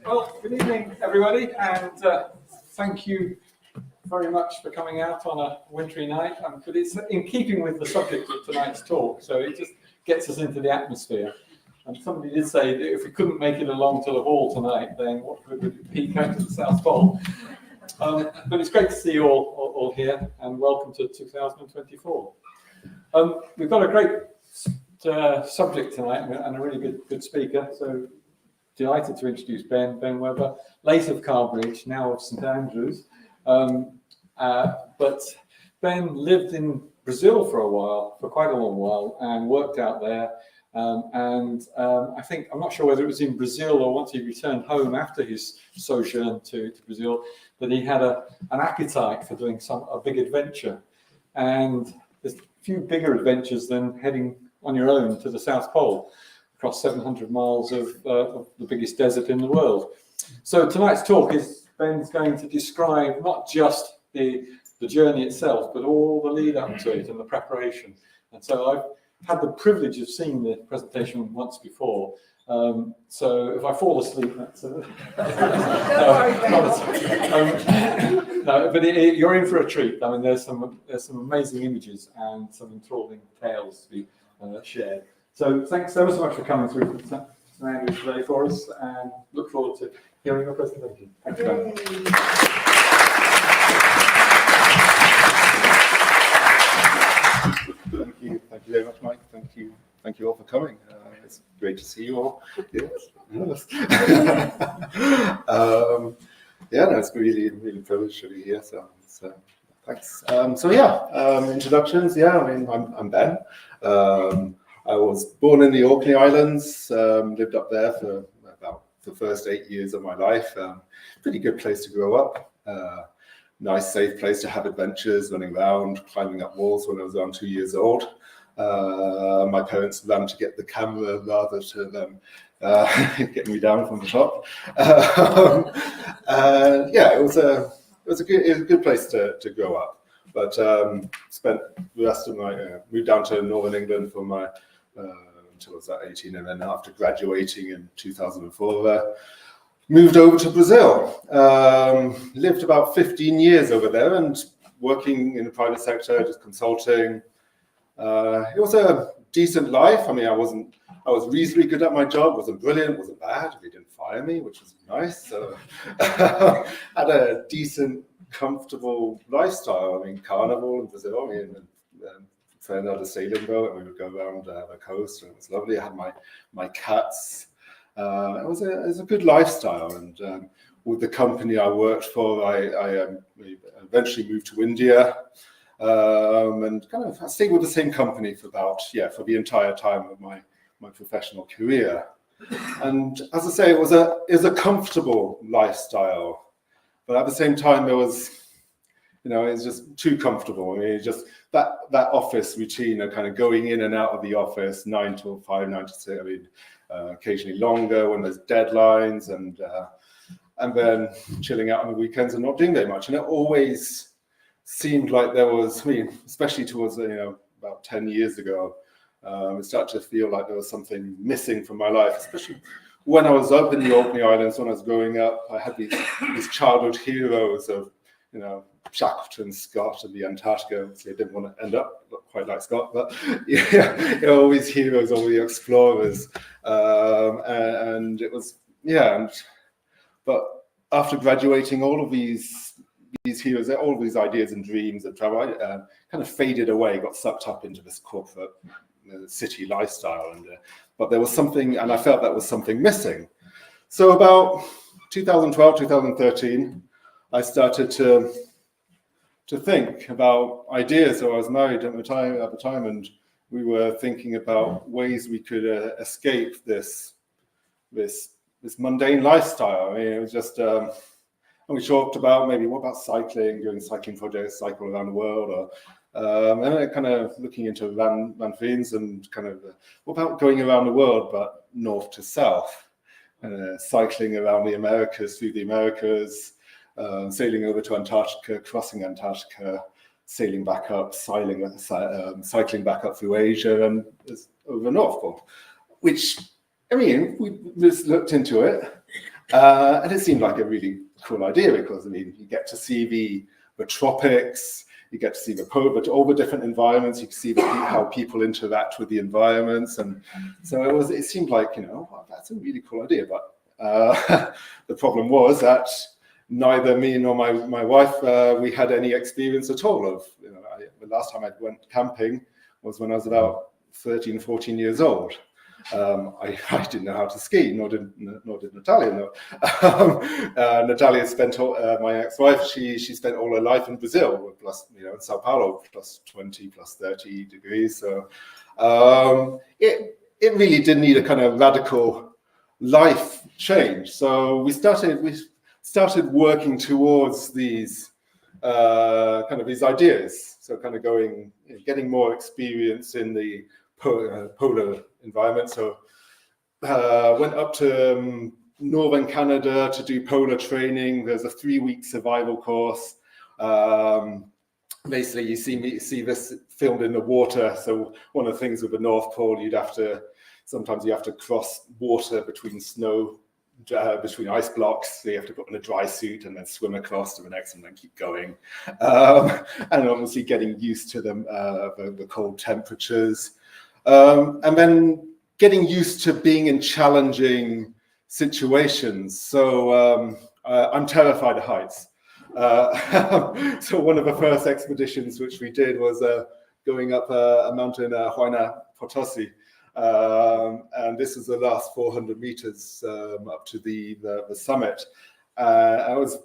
Well, good evening, everybody, and thank you very much for coming out on a wintry night. But it's in keeping with the subject of tonight's talk, so it just gets us into the atmosphere. And somebody did say that if we couldn't make it along to the hall tonight, then what would it peek out to the South Pole? But it's great to see you all here, and welcome to 2024. We've got a great subject tonight and a really good speaker. So delighted to introduce Ben Webber, late of Carbridge, now of St Andrews. But Ben lived in Brazil for quite a long while, and worked out there. I think, I'm not sure whether it was in Brazil or once he returned home after his sojourn to Brazil, that he had an appetite for doing a big adventure. And there's a few bigger adventures than heading on your own to the South Pole, across 700 miles of the biggest desert in the world. So tonight's talk is Ben's going to describe not just the journey itself, but all the lead up to it and the preparation. And so I've had the privilege of seeing the presentation once before. So if I fall asleep, that's no, but you're in for a treat. I mean, there's some amazing images and some enthralling tales to be shared. So thanks ever so much for coming through St Andrews today for us, and look forward to hearing your presentation. Thanks, Ben. Thank you very much, Mike. Thank you all for coming. It's great to see you all. Yes. It's really a privilege to be here. So thanks. Introductions. I'm Ben. I was born in the Orkney Islands. Lived up there for about the first 8 years of my life. Pretty good place to grow up. Nice, safe place to have adventures, running around, climbing up walls when I was around 2 years old. My parents ran to get the camera rather than get me down from the top. It was a good place to grow up. But spent the rest of my moved down to Northern England for my until I was 18, and then after graduating in 2004. Moved over to Brazil, lived about 15 years over there and working in the private sector, just consulting. It was a decent life. I mean, I was reasonably good at my job, wasn't brilliant, wasn't bad. They didn't fire me, which was nice. So had a decent, comfortable lifestyle. I mean, carnival in Brazil. I mean, friend had a sailing boat and we would go around the coast, and it was lovely. I had my cats. It was a good lifestyle, and with the company I worked for, I eventually moved to India, and I stayed with the same company for the entire time of my professional career. And as I say, it was a comfortable lifestyle, but at the same time, it was just too comfortable. I mean, just that office routine of kind of going in and out of the office 9 till 5, 9 to 6. I mean, occasionally longer when there's deadlines, and then chilling out on the weekends and not doing very much. And it always seemed like there was, especially towards about 10 years ago, it started to feel like there was something missing from my life, especially when I was up in the Orkney Islands when I was growing up. I had these childhood heroes of Shackleton, Scott, and the Antarctica. Obviously, I didn't want to end up quite like Scott, but all these heroes, all the explorers, and it was but after graduating, all of these heroes, all of these ideas and dreams of travel kind of faded away, got sucked up into this corporate city lifestyle, but there was something, and I felt that was something missing. So about 2012, 2013, I started to think about ideas. So I was married at the time, and we were thinking about ways we could escape this mundane lifestyle. I mean, it was just, and we talked about maybe what about cycling, doing cycling projects, cycle around the world, or and then kind of looking into Van Veens and kind of what about going around the world but north to south, cycling around the Americas, through the Americas, sailing over to Antarctica, crossing Antarctica, sailing back up, cycling back up through Asia and over the North Pole, which, I mean, we just looked into it, and it seemed like a really cool idea because, I mean, you get to see the tropics, you get to see the polar, but all the different environments, you can see how people interact with the environments. And so it seemed like, well, that's a really cool idea. But the problem was that neither me nor my wife, we had any experience at all of, the last time I went camping was when I was about 13, 14 years old. I didn't know how to ski, nor did Natalia know. Natalia spent my ex-wife. She spent all her life in Brazil, plus in Sao Paulo, plus 20, plus 30 degrees. So it really did need a kind of radical life change. So we started working towards these these ideas. So kind of getting more experience in the polar environment. So went up to northern Canada to do polar training. There's a 3-week survival course. Basically, you see this filmed in the water. So one of the things with the North Pole, sometimes you have to cross water between snow, between ice blocks. So you have to put on a dry suit and then swim across to the next and then keep going. And obviously getting used to the cold temperatures. And then getting used to being in challenging situations. So I'm terrified of heights. So one of the first expeditions which we did was going up a mountain, Huayna Potosi. And this is the last 400 meters up to the summit. It was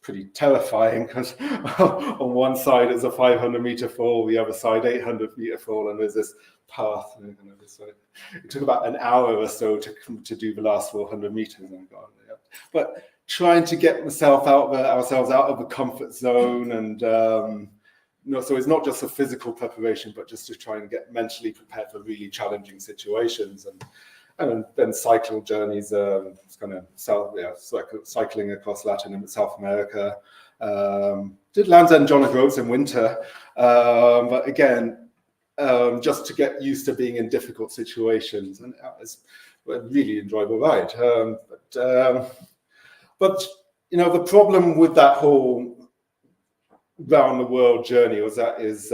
pretty terrifying because on one side it's a 500-meter fall, the other side 800-meter fall, and there's this path. It took about an hour or so to do the last 400 meters. But trying to get ourselves out of the comfort zone, and so it's not just a physical preparation, but just to try and get mentally prepared for really challenging situations. And then cycle journeys, cycling across Latin and South America. Did Land's End John O'Groats in winter, but again, just to get used to being in difficult situations, and it was a really enjoyable ride. But the problem with that whole round the world journey was that it's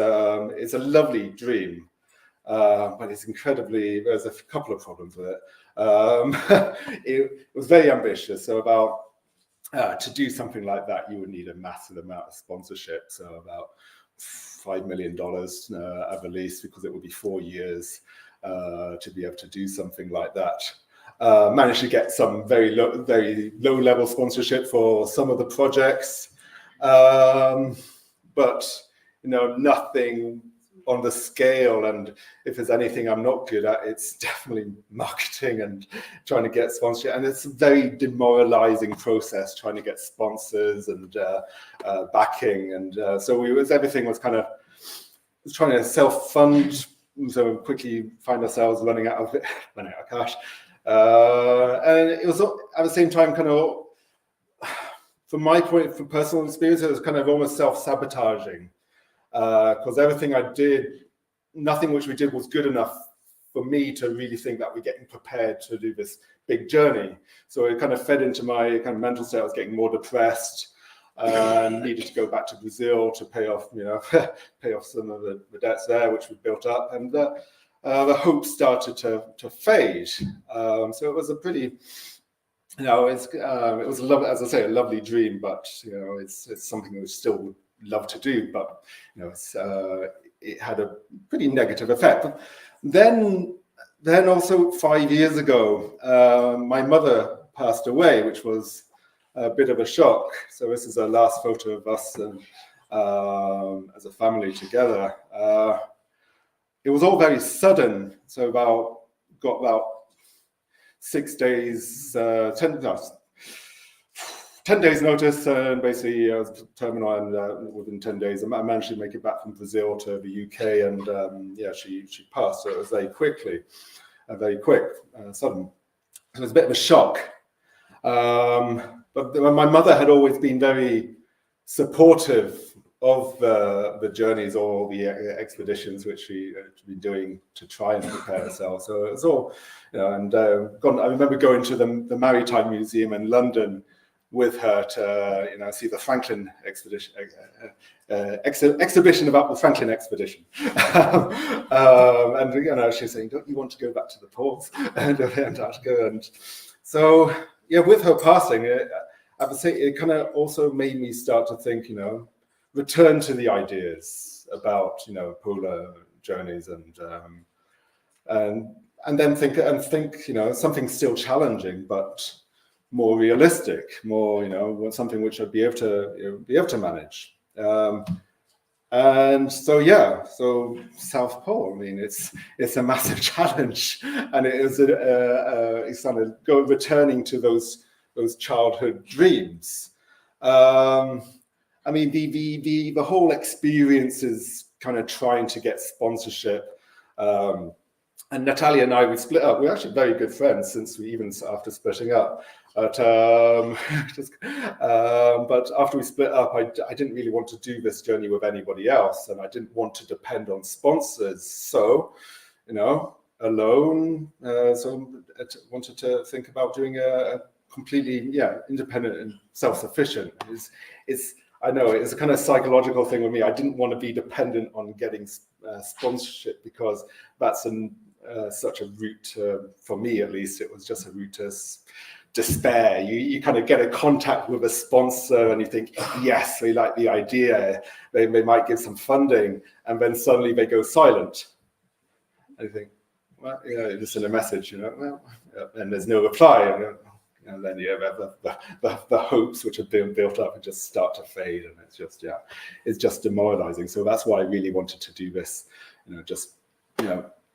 a lovely dream. But it's there's a couple of problems with it. It was very ambitious. So to do something like that, you would need a massive amount of sponsorship. So about $5 million at the least, because it would be 4 years to be able to do something like that. Managed to get some very low level sponsorship for some of the projects. But nothing on the scale, and if there's anything I'm not good at, it's definitely marketing and trying to get sponsorship, and it's a very demoralizing process trying to get sponsors and backing, and so everything was kind of trying to self-fund, so quickly find ourselves running out of cash, and it was at the same time kind of, from personal experience, it was kind of almost self-sabotaging. Because everything I did, nothing which we did was good enough for me to really think that we're getting prepared to do this big journey. So it kind of fed into my kind of mental state. I was getting more depressed. and needed to go back to Brazil to pay off, pay off some of the debts there, which we built up, and the hope started to fade. So it was a pretty, it was a as I say, a lovely dream, but it's something we still would love to do, but it had a pretty negative effect. But then also 5 years ago, my mother passed away, which was a bit of a shock. So this is a last photo of us as a family together. It was all very sudden. So got about 6 days, 10 days notice, and basically I was terminal, and within 10 days I managed to make it back from Brazil to the UK, and she passed. So it was very quick, sudden. So it was a bit of a shock. But my mother had always been very supportive of the journeys or the expeditions which we had been doing to try and prepare ourselves. So it was all, and I remember going to the Maritime Museum in London with her to see the Franklin expedition, exhibition about the Franklin expedition. And she was saying, "Don't you want to go back to the poles and Antarctica?" And so with her passing, I would say it kind of also made me start to think, return to the ideas about polar journeys, and then think something still challenging but more realistic, more something which I'd be able to manage. And so South Pole, I mean, it's a massive challenge, and it is it's kind of returning to those childhood dreams. I mean, the whole experience is kind of trying to get sponsorship. And Natalia and I, we split up. We're actually very good friends after splitting up. But after we split up, I didn't really want to do this journey with anybody else, and I didn't want to depend on sponsors. So, alone. So I wanted to think about doing a completely, independent and self-sufficient. I know it's a kind of psychological thing with me. I didn't want to be dependent on getting sponsorship, because that's such a route for me, at least. It was just a route to despair. You kind of get a contact with a sponsor and you think, yes, we like the idea. They might give some funding, and then suddenly they go silent. And you think, well, just in a message, and there's no reply. And then the hopes which have been built up and just start to fade, and it's just demoralizing. So that's why I really wanted to do this,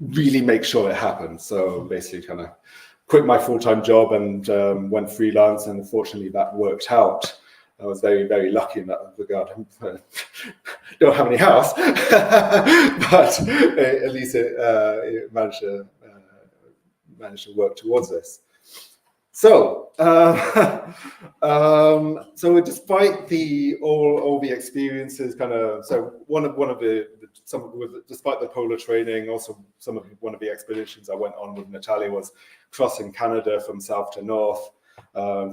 really make sure it happened. So basically kind of quit my full-time job and went freelance, and unfortunately that worked out. I was very, very lucky in that regard. Don't have any house, but at least it managed to work towards this. So, so despite all the experiences, despite the polar training, also one of the expeditions I went on with Natalia was crossing Canada from south to north,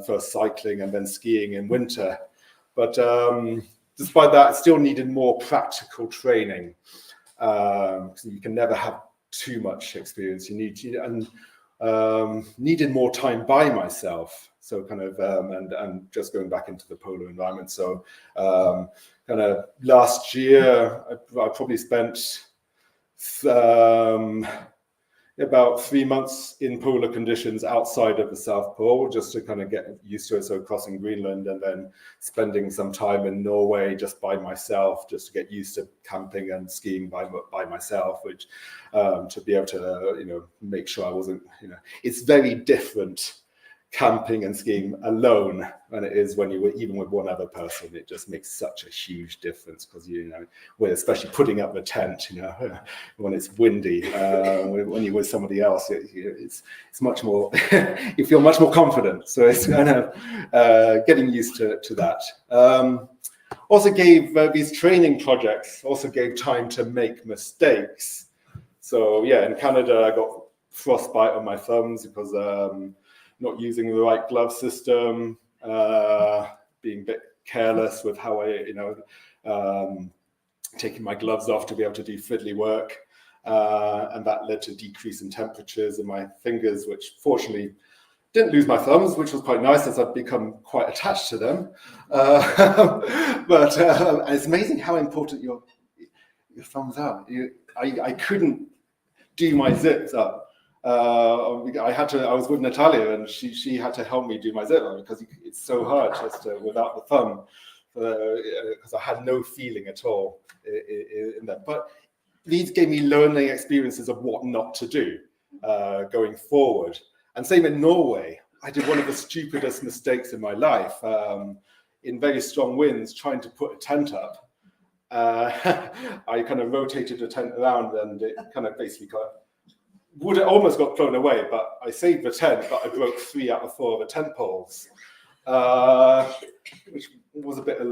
first cycling and then skiing in winter. But despite that, I still needed more practical training. You can never have too much experience. Needed more time by myself, so kind of and just going back into the polar environment. So kind of last year I probably spent about 3 months in polar conditions outside of the South Pole, just to kind of get used to it. So crossing Greenland, and then spending some time in Norway just by myself, just to get used to camping and skiing by myself, which to be able to make sure I wasn't, it's very different camping and skiing alone than it is when you were even with one other person. It just makes such a huge difference, because we're especially putting up the tent, when it's windy, when you're with somebody else, it's much more you feel much more confident. So it's kind of getting used to that. Also gave these training projects also gave time to make mistakes. So in Canada I got frostbite on my thumbs because not using the right glove system, being a bit careless with how taking my gloves off to be able to do fiddly work. And that led to a decrease in temperatures in my fingers, which fortunately didn't lose my thumbs, which was quite nice as I've become quite attached to them. But it's amazing how important your thumbs are. I couldn't do my zips up. I was with Natalia, and she had to help me do my zip up because it's so hard just without the thumb, because I had no feeling at all in that. But these gave me learning experiences of what not to do going forward. And same in Norway, I did one of the stupidest mistakes in my life in very strong winds, trying to put a tent up. I kind of rotated the tent around, and it kind of basically almost got thrown away, but I saved the tent, but I broke 3 out of 4 of the tent poles, which was a bit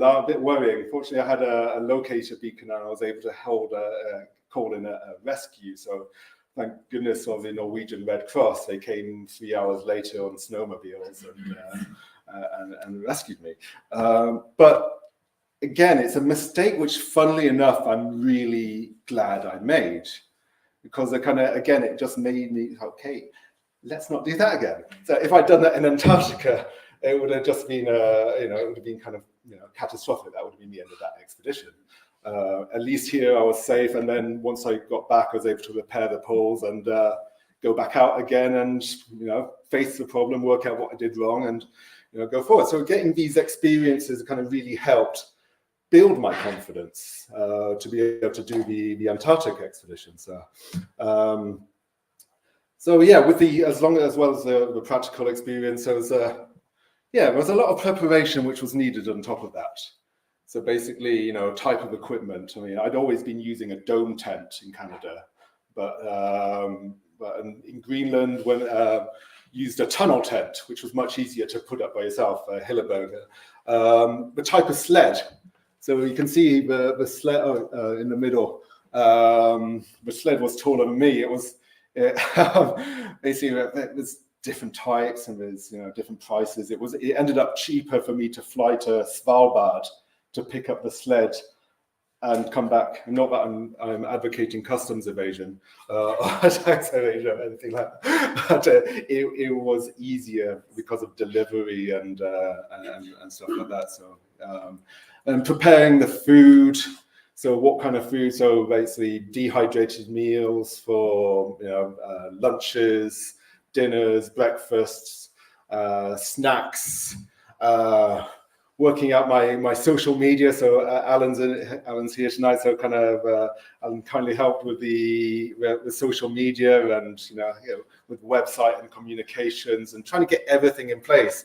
worrying. Fortunately, I had a locator beacon, and I was able to call in a rescue. So thank goodness for the Norwegian Red Cross. They came 3 hours later on snowmobiles and rescued me. But again, it's a mistake which, funnily enough, I'm really glad I made, because it just made me, okay, let's not do that again. So if I'd done that in Antarctica, it would have just been, it would have been kind of, catastrophic. That would have been the end of that expedition. At least here I was safe, and then once I got back, I was able to repair the poles and go back out again and face the problem, work out what I did wrong, and go forward. So getting these experiences kind of really helped build my confidence to be able to do the Antarctic expedition. So yeah, with as well as the practical experience, there was a lot of preparation which was needed on top of that. So basically, type of equipment. I mean, I'd always been using a dome tent in Canada, but in Greenland, when used a tunnel tent, which was much easier to put up by yourself, a Hilleberger. The type of sled. So you can see the sled in the middle. The sled was taller than me. It was basically there's different types, and there's different prices. It ended up cheaper for me to fly to Svalbard to pick up the sled and come back. Not that I'm advocating customs evasion or tax evasion or anything like that, but it was easier because of delivery and stuff like that. So and preparing the food. So what kind of food? So basically dehydrated meals for lunches, dinners, breakfasts, snacks. Working out my social media. So Alan's here tonight. So kind of Alan kindly helped with the social media and with website and communications and trying to get everything in place.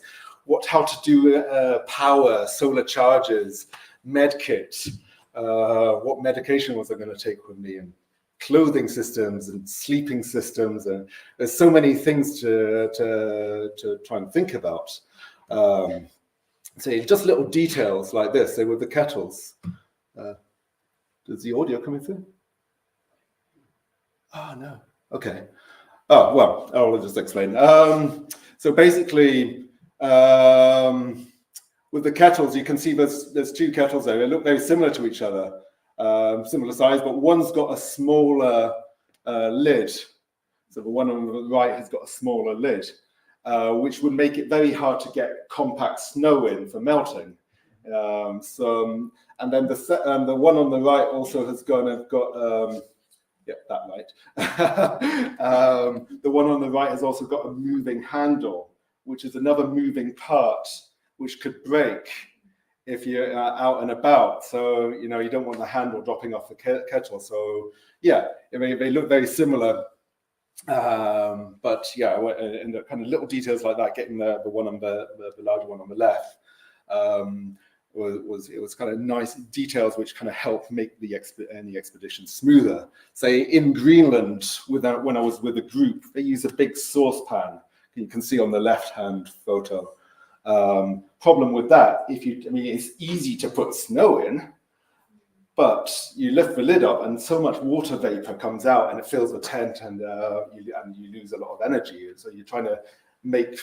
How to do power, solar chargers, med kit. What medication was I going to take with me, and clothing systems and sleeping systems, and there's so many things to try and think about. So just little details like this. So with the kettles, is the audio coming through? Oh no. Okay. Oh well, I'll just explain. So basically, with the kettles, you can see there's 2 kettles there. They look very similar to each other, similar size, but one's got a smaller lid. So the one on the right has got a smaller lid. Which would make it very hard to get compact snow in for melting. And then the one on the right also has got that right. The one on the right has also got a moving handle, which is another moving part which could break if you're out and about. So you don't want the handle dropping off the kettle. So yeah, they look very similar. But yeah, and the kind of little details like that, getting the one on the larger one on the left, it was kind of nice details which kind of helped make the expedition smoother. Say in Greenland, when I was with a group, they use a big saucepan. You can see on the left-hand photo. Problem with that, it's easy to put snow in, but you lift the lid up and so much water vapor comes out and it fills the tent, and you lose a lot of energy. So you're trying to make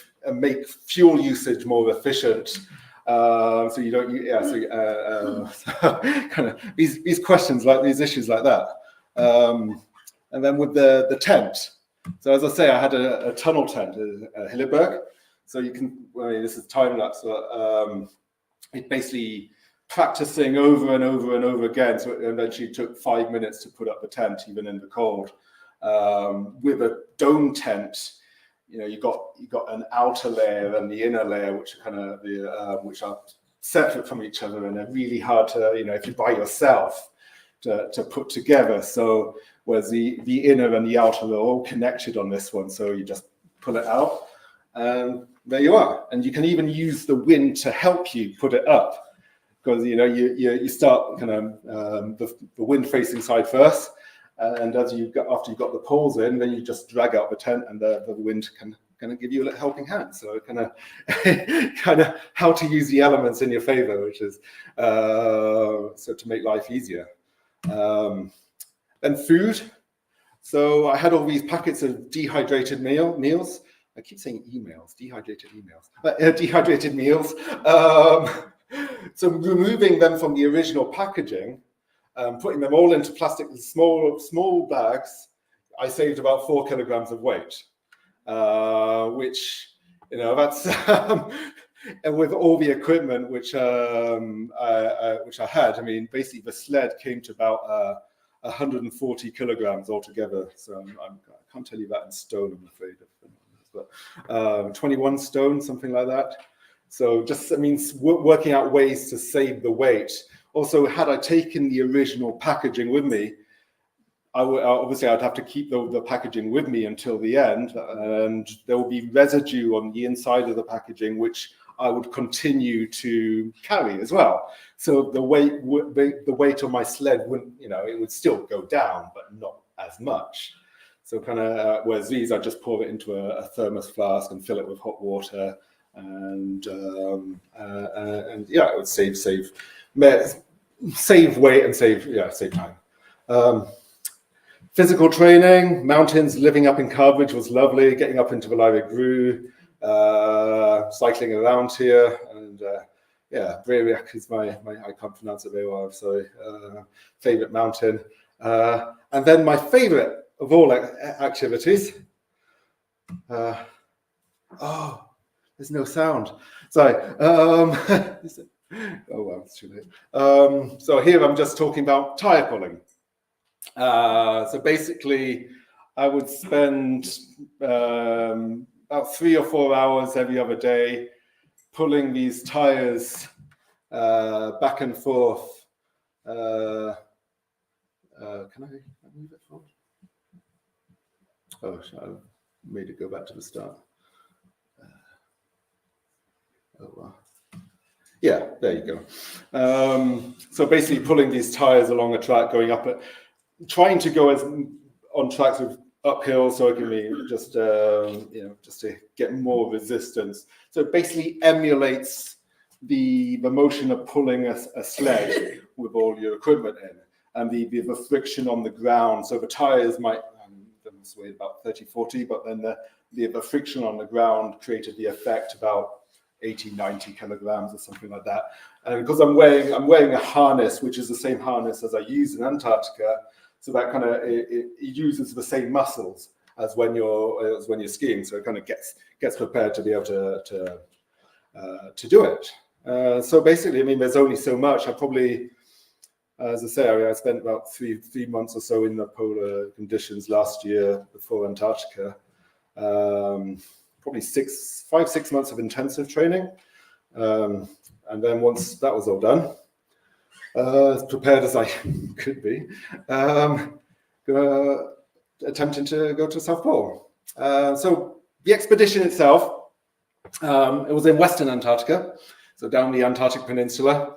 fuel usage more efficient. So you don't, so kind of these questions, like these issues like that. And then with the tent. So as I say, I had a tunnel tent, a Hilleberg. So you can, this is time lapse, but it basically practicing over and over and over again. So it eventually took 5 minutes to put up the tent, even in the cold. With a dome tent, you got an outer layer and the inner layer, which are kind of which are separate from each other, and they're really hard to, if you're by yourself, to put together. So whereas the inner and the outer are all connected on this one, so you just pull it out, and there you are. And you can even use the wind to help you put it up, because you start kind of the wind facing side first. And after you've got the poles in, then you just drag out the tent, and the wind can kind of give you a helping hand. So kind of how to use the elements in your favor, which is so to make life easier. Then food. So I had all these packets of dehydrated meals. I keep saying emails, dehydrated meals. So removing them from the original packaging, putting them all into plastic, small bags, I saved about 4 kilograms of weight, which, that's and with all the equipment which I had. I mean, basically the sled came to about 140 kilograms altogether. So I can't tell you that in stone, I'm afraid, but 21 stone, something like that. So just, working out ways to save the weight. Also, had I taken the original packaging with me, I'd have to keep the packaging with me until the end, and there will be residue on the inside of the packaging, which I would continue to carry as well. So the weight on my sled wouldn't, it would still go down, but not as much. So kind of, whereas these, I just pour it into a thermos flask and fill it with hot water, and it would save weight and save time. Physical training, mountains, living up in Cambridge was lovely. Getting up into the Lyra Gru, cycling around here, and Breivik is my I can't pronounce it very well, so favorite mountain. And then my favorite of all activities. There's no sound. Sorry. Oh well, it's too late. So here I'm just talking about tire pulling. So basically, I would spend about 3 or 4 hours every other day pulling these tires back and forth. Can I move it forward? Oh, I made it go back to the start. Yeah, there you go. So basically pulling these tires along a track, going up trying to go as on tracks with uphill, so it can be just to get more resistance. So it basically emulates the motion of pulling a sled with all your equipment in, and the friction on the ground. So the tires might weigh about 30-40, but then the friction on the ground created the effect about 80-90 kilograms or something like that. And because I'm wearing a harness, which is the same harness as I use in Antarctica, so that kind of it uses the same muscles as when you're skiing. So it kind of gets prepared to be able to do it. So basically, there's only so much. I probably, as I say, I spent about three months or so in the polar conditions last year before Antarctica. Probably 5-6 months of intensive training, and then once that was all done, as prepared as I could be, attempting to go to the South Pole. So the expedition itself, it was in Western Antarctica, so down the Antarctic Peninsula.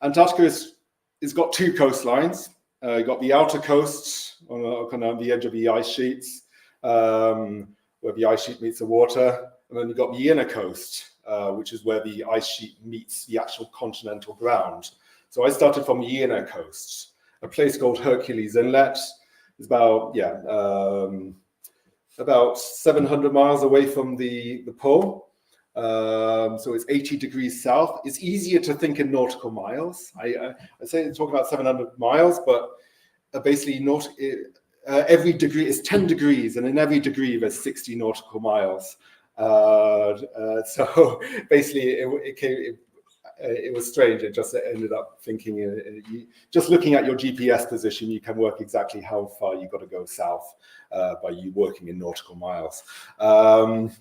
Antarctica is got 2 coastlines. You got the outer coast on the edge of the ice sheets, where the ice sheet meets the water, and then you've got the inner coast, which is where the ice sheet meets the actual continental ground. So I started from the inner coast, a place called Hercules Inlet. It's about 700 miles away from the pole. So it's 80 degrees south. It's easier to think in nautical miles. I say talk about 700 miles, but basically every degree is 10 degrees, and in every degree there's 60 nautical miles. So basically it was strange. It just ended up thinking, just looking at your GPS position, you can work exactly how far you've got to go south by you working in nautical miles. Flew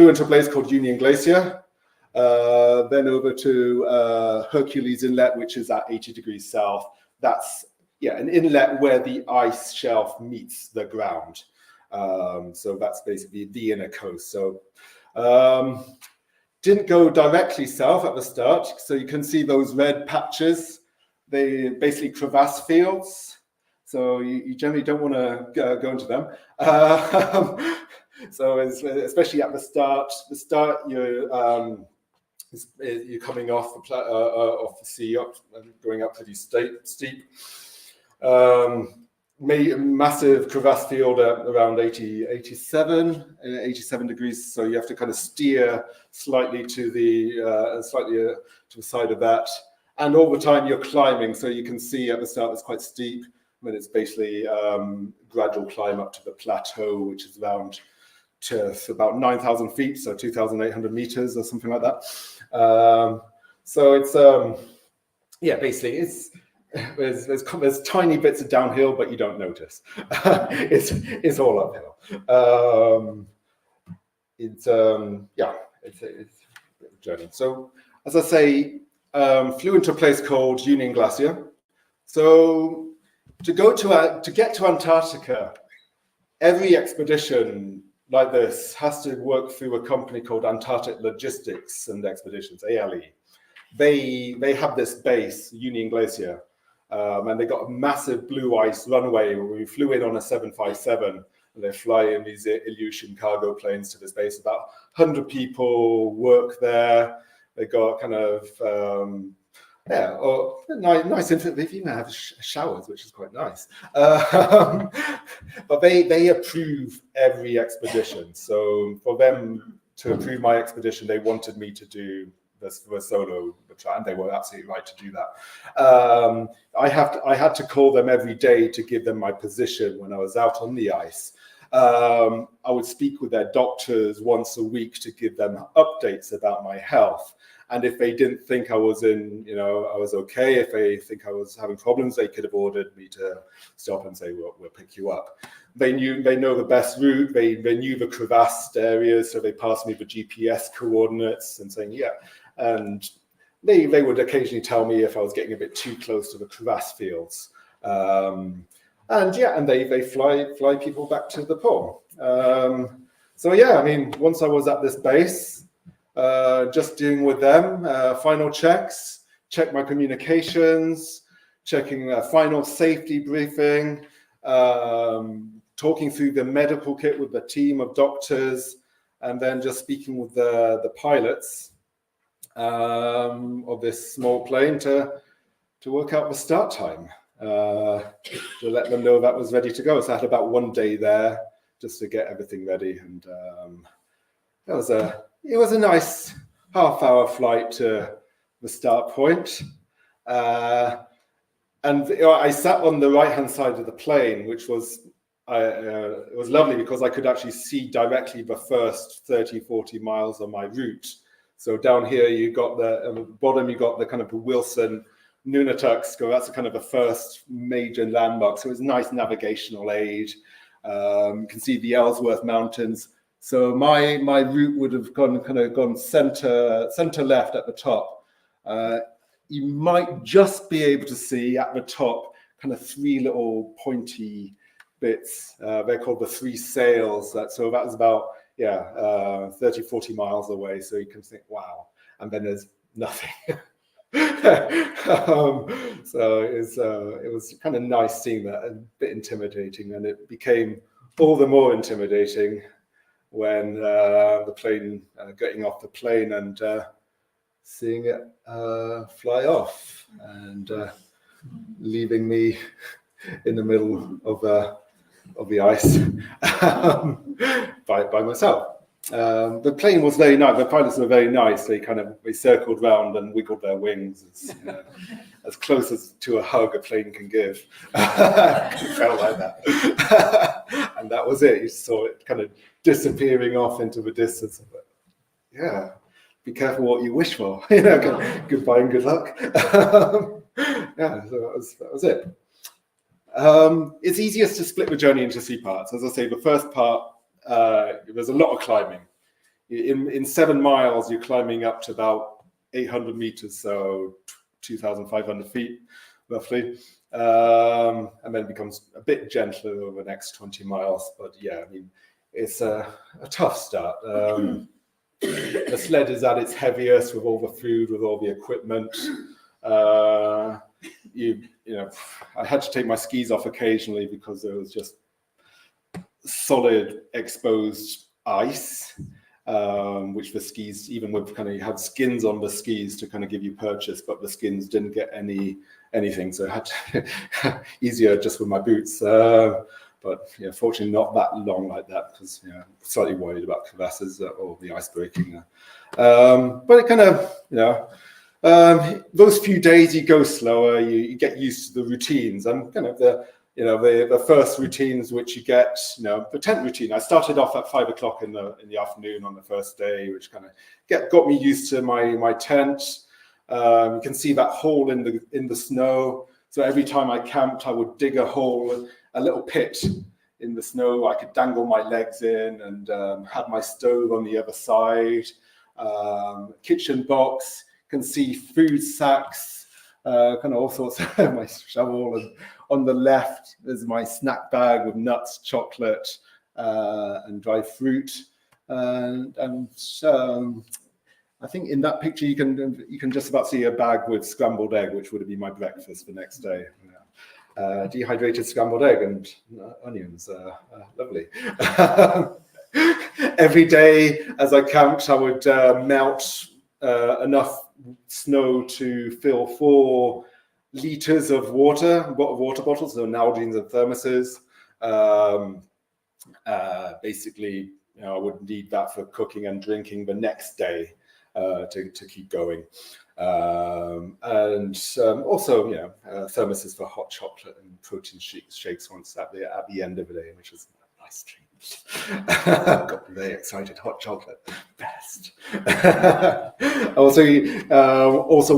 into a place called Union Glacier, then over to Hercules Inlet, which is at 80 degrees south. That's an inlet where the ice shelf meets the ground. So that's basically the inner coast. So didn't go directly south at the start. So you can see those red patches. They basically crevasse fields. So you generally don't want to go into them. So especially at the start you're coming off the sea up and going up pretty steep. Massive crevasse field at around 87 degrees. So you have to kind of steer slightly to the side of that. And all the time you're climbing, so you can see at the start it's quite steep. But it's basically gradual climb up to the plateau, which is around to about 9,000 feet, so 2,800 meters or something like that. So it's basically there's tiny bits of downhill, but you don't notice. It's all uphill. It's a bit of a journey. So as I say, flew into a place called Union Glacier. So to get to Antarctica, every expedition like this has to work through a company called Antarctic Logistics and Expeditions, ALE. They have this base, Union Glacier, and they got a massive blue ice runway where we flew in on a 757, and they fly in these Ilyushin cargo planes to this base. About 100 people work there. They got kind of nice. They even have showers, which is quite nice. But they approve every expedition. So for them to approve my expedition, they wanted me to do the solo try, and they were absolutely right to do that. I had to call them every day to give them my position when I was out on the ice. I would speak with their doctors once a week to give them updates about my health. And if they didn't think I was I was okay, if they think I was having problems, they could have ordered me to stop and say, well, we'll pick you up. They know the best route. They knew the crevassed areas, so they passed me the GPS coordinates and saying, yeah. And they would occasionally tell me if I was getting a bit too close to the crevasse fields. And they fly people back to the pole. Once I was at this base, just dealing with them, final checks, check my communications, checking a final safety briefing, talking through the medical kit with the team of doctors, and then just speaking with the pilots of this small plane to work out the start time, to let them know that was ready to go. So I had about 1 day there just to get everything ready, and it was a nice half-hour flight to the start point. I sat on the right-hand side of the plane, which was it was lovely because I could actually see directly the first 30, 40 miles on my route. So down here, you got at the bottom, you got the kind of the Wilson Nunatak. That's kind of the first major landmark. So it was a nice navigational aid. You can see the Ellsworth Mountains. So my route would have gone center left at the top. You might just be able to see at the top kind of 3 little pointy bits. They're called the 3 sails. So that was about 30, 40 miles away. So you can think, wow. And then there's nothing. So it was kind of nice seeing that, a bit intimidating, and it became all the more intimidating when the plane getting off the plane and seeing it fly off and leaving me in the middle of the ice by myself. The plane was very nice. The pilots were very nice. They circled round and wiggled their wings as close as to a hug a plane can give. It felt like that. And that was it. You saw it kind of disappearing off into the distance. Yeah, be careful what you wish for. Goodbye and good luck. Yeah, so that was it. It's easiest to split the journey into 3 parts. As I say, the first part, there's a lot of climbing. In 7 miles, you're climbing up to about 800 meters, so 2,500 feet, roughly. And then it becomes a bit gentler over the next 20 miles. But yeah, I mean, it's a tough start. The sled is at its heaviest with all the food, with all the equipment. I had to take my skis off occasionally because there was just solid exposed ice, which the skis, even with you had skins on the skis to kind of give you purchase, but the skins didn't get anything, so I had to easier just with my boots. But yeah, fortunately not that long like that because I'm slightly worried about crevasses or the ice breaking. But it kind of, those few days you go slower, you get used to the routines and kind of the first routines which you get, the tent routine. I started off at 5 o'clock in the afternoon on the first day, which kind of got me used to my tent. You can see that hole in the snow. So every time I camped, I would dig a little pit in the snow. I could dangle my legs in and had my stove on the other side, kitchen box, can see food sacks, kind of all sorts of my shovel. And on the left is my snack bag with nuts, chocolate, and dry fruit. And I think in that picture you can just about see a bag with scrambled egg, which would be my breakfast the next day. Dehydrated scrambled egg and onions, lovely. Every day as I camped, I would melt enough snow to fill 4 liters of water bottles, so Nalgene's and thermoses. Basically, I would need that for cooking and drinking the next day to keep going. And also, thermoses for hot chocolate and protein shakes once at the end of the day, which was a nice treat. Got very excited. Hot chocolate, best. Also,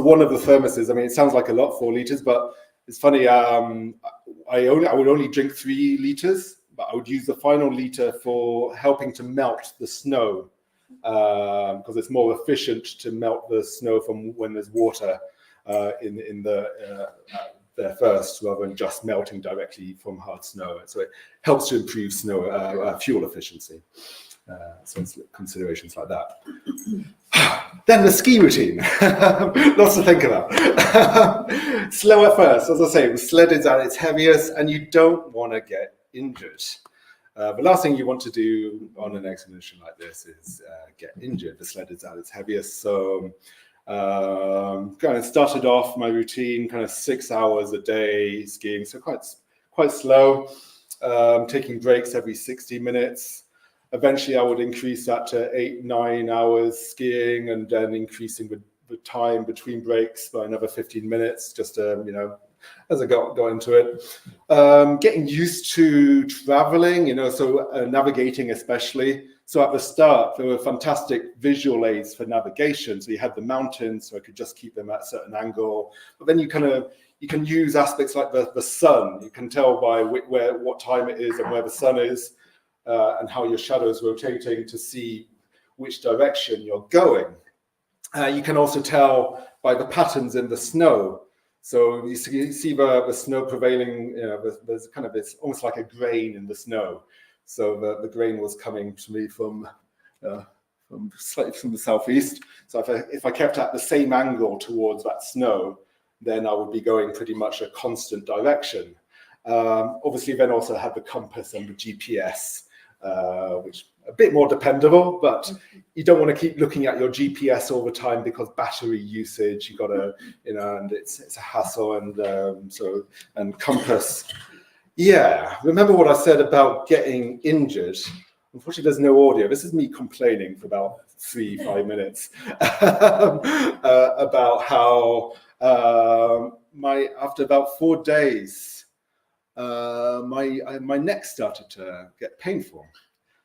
one of the thermoses. I mean, it sounds like a lot, 4 liters, but it's funny. I would only drink 3 liters, but I would use the final liter for helping to melt the snow. Because it's more efficient to melt the snow from when there's water in there first, rather than just melting directly from hard snow. So it helps to improve fuel efficiency. So it's considerations like that. Then the ski routine, lots to think about. Slow at first, as I say, the sled is at its heaviest, and you don't want to get injured. The last thing you want to do on an expedition like this is get injured. The sled is at its heaviest. So kind of started off my routine, kind of 6 hours a day skiing. So quite slow, taking breaks every 60 minutes. Eventually I would increase that to 8-9 hours skiing, and then increasing the time between breaks by another 15 minutes, just to, as I got into it, getting used to traveling, so navigating especially. So at the start, there were fantastic visual aids for navigation. So you had the mountains, so I could just keep them at a certain angle. But then you can use aspects like the sun. You can tell by what time it is and where the sun is, and how your shadow is rotating to see which direction you're going. You can also tell by the patterns in the snow. So you see the snow prevailing, there's kind of this almost like a grain in the snow. So the grain was coming to me from slightly from the southeast. So if I kept at the same angle towards that snow, then I would be going pretty much a constant direction. Obviously, then also had the compass and the GPS, which a bit more dependable, but you don't want to keep looking at your GPS all the time because battery usage, you got to, and it's a hassle, and compass. Yeah, remember what I said about getting injured. Unfortunately, there's no audio. This is me complaining for about 3-5 minutes about how after about 4 days, my neck started to get painful.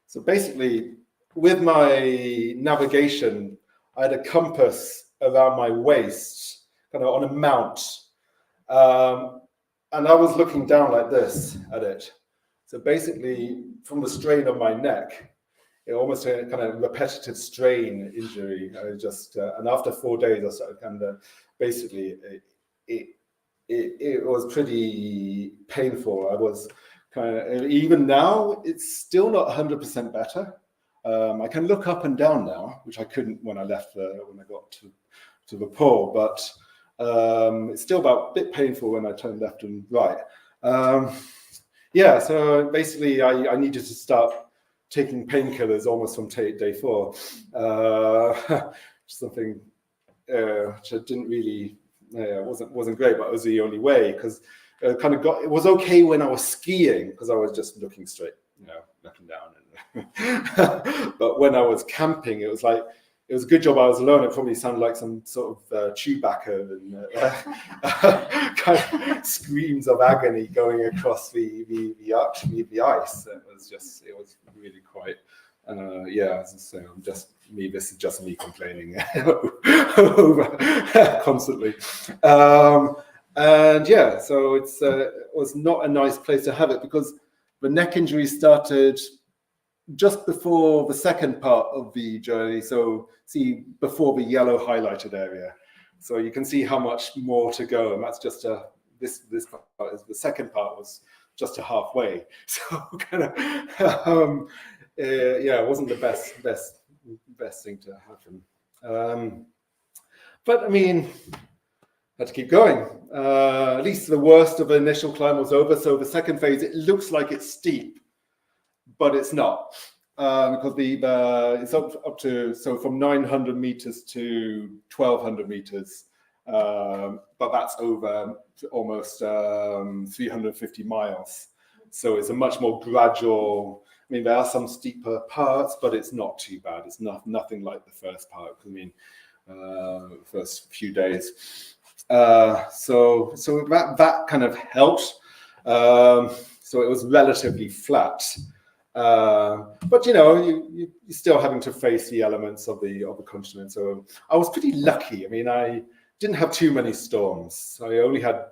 So basically, with my navigation, I had a compass around my waist, kind of on a mount, and I was looking down like this at it. So basically, from the strain on my neck, it almost a kind of repetitive strain injury. I just and after 4 days, I started kind of basically it was pretty painful. I was kind of, even now, it's still not 100% better. I can look up and down now, which I couldn't when I got to the pool, but it's still about a bit painful when I turn left and right. Yeah, so basically I needed to start taking painkillers almost from day 4. Something which I didn't really, wasn't great, but it was the only way, because it was okay when I was skiing because I was just looking straight, looking down. But when I was camping, it was like, it was a good job I was alone. It probably sounded like some sort of Chewbacca and kind of screams of agony going across the ice. It was really quite, as I say, this is just me complaining over constantly. And yeah, so it was not a nice place to have it, because the neck injury started just before the second part of the journey. So see, before the yellow highlighted area. So you can see how much more to go. And that's just this part is the second part was just halfway. So kind of, it wasn't the best thing to happen. But I mean, had to keep going. At least the worst of the initial climb was over. So the second phase, it looks like it's steep, but it's not, because it's up to, so from 900 meters to 1200 meters, but that's over almost 350 miles. So it's a much more gradual. I mean, there are some steeper parts, but it's not too bad. It's nothing like the first part. I mean, first few days. So that kind of helped. So it was relatively flat. But you're still having to face the elements of the continent. So I was pretty lucky. I mean, I didn't have too many storms. I only had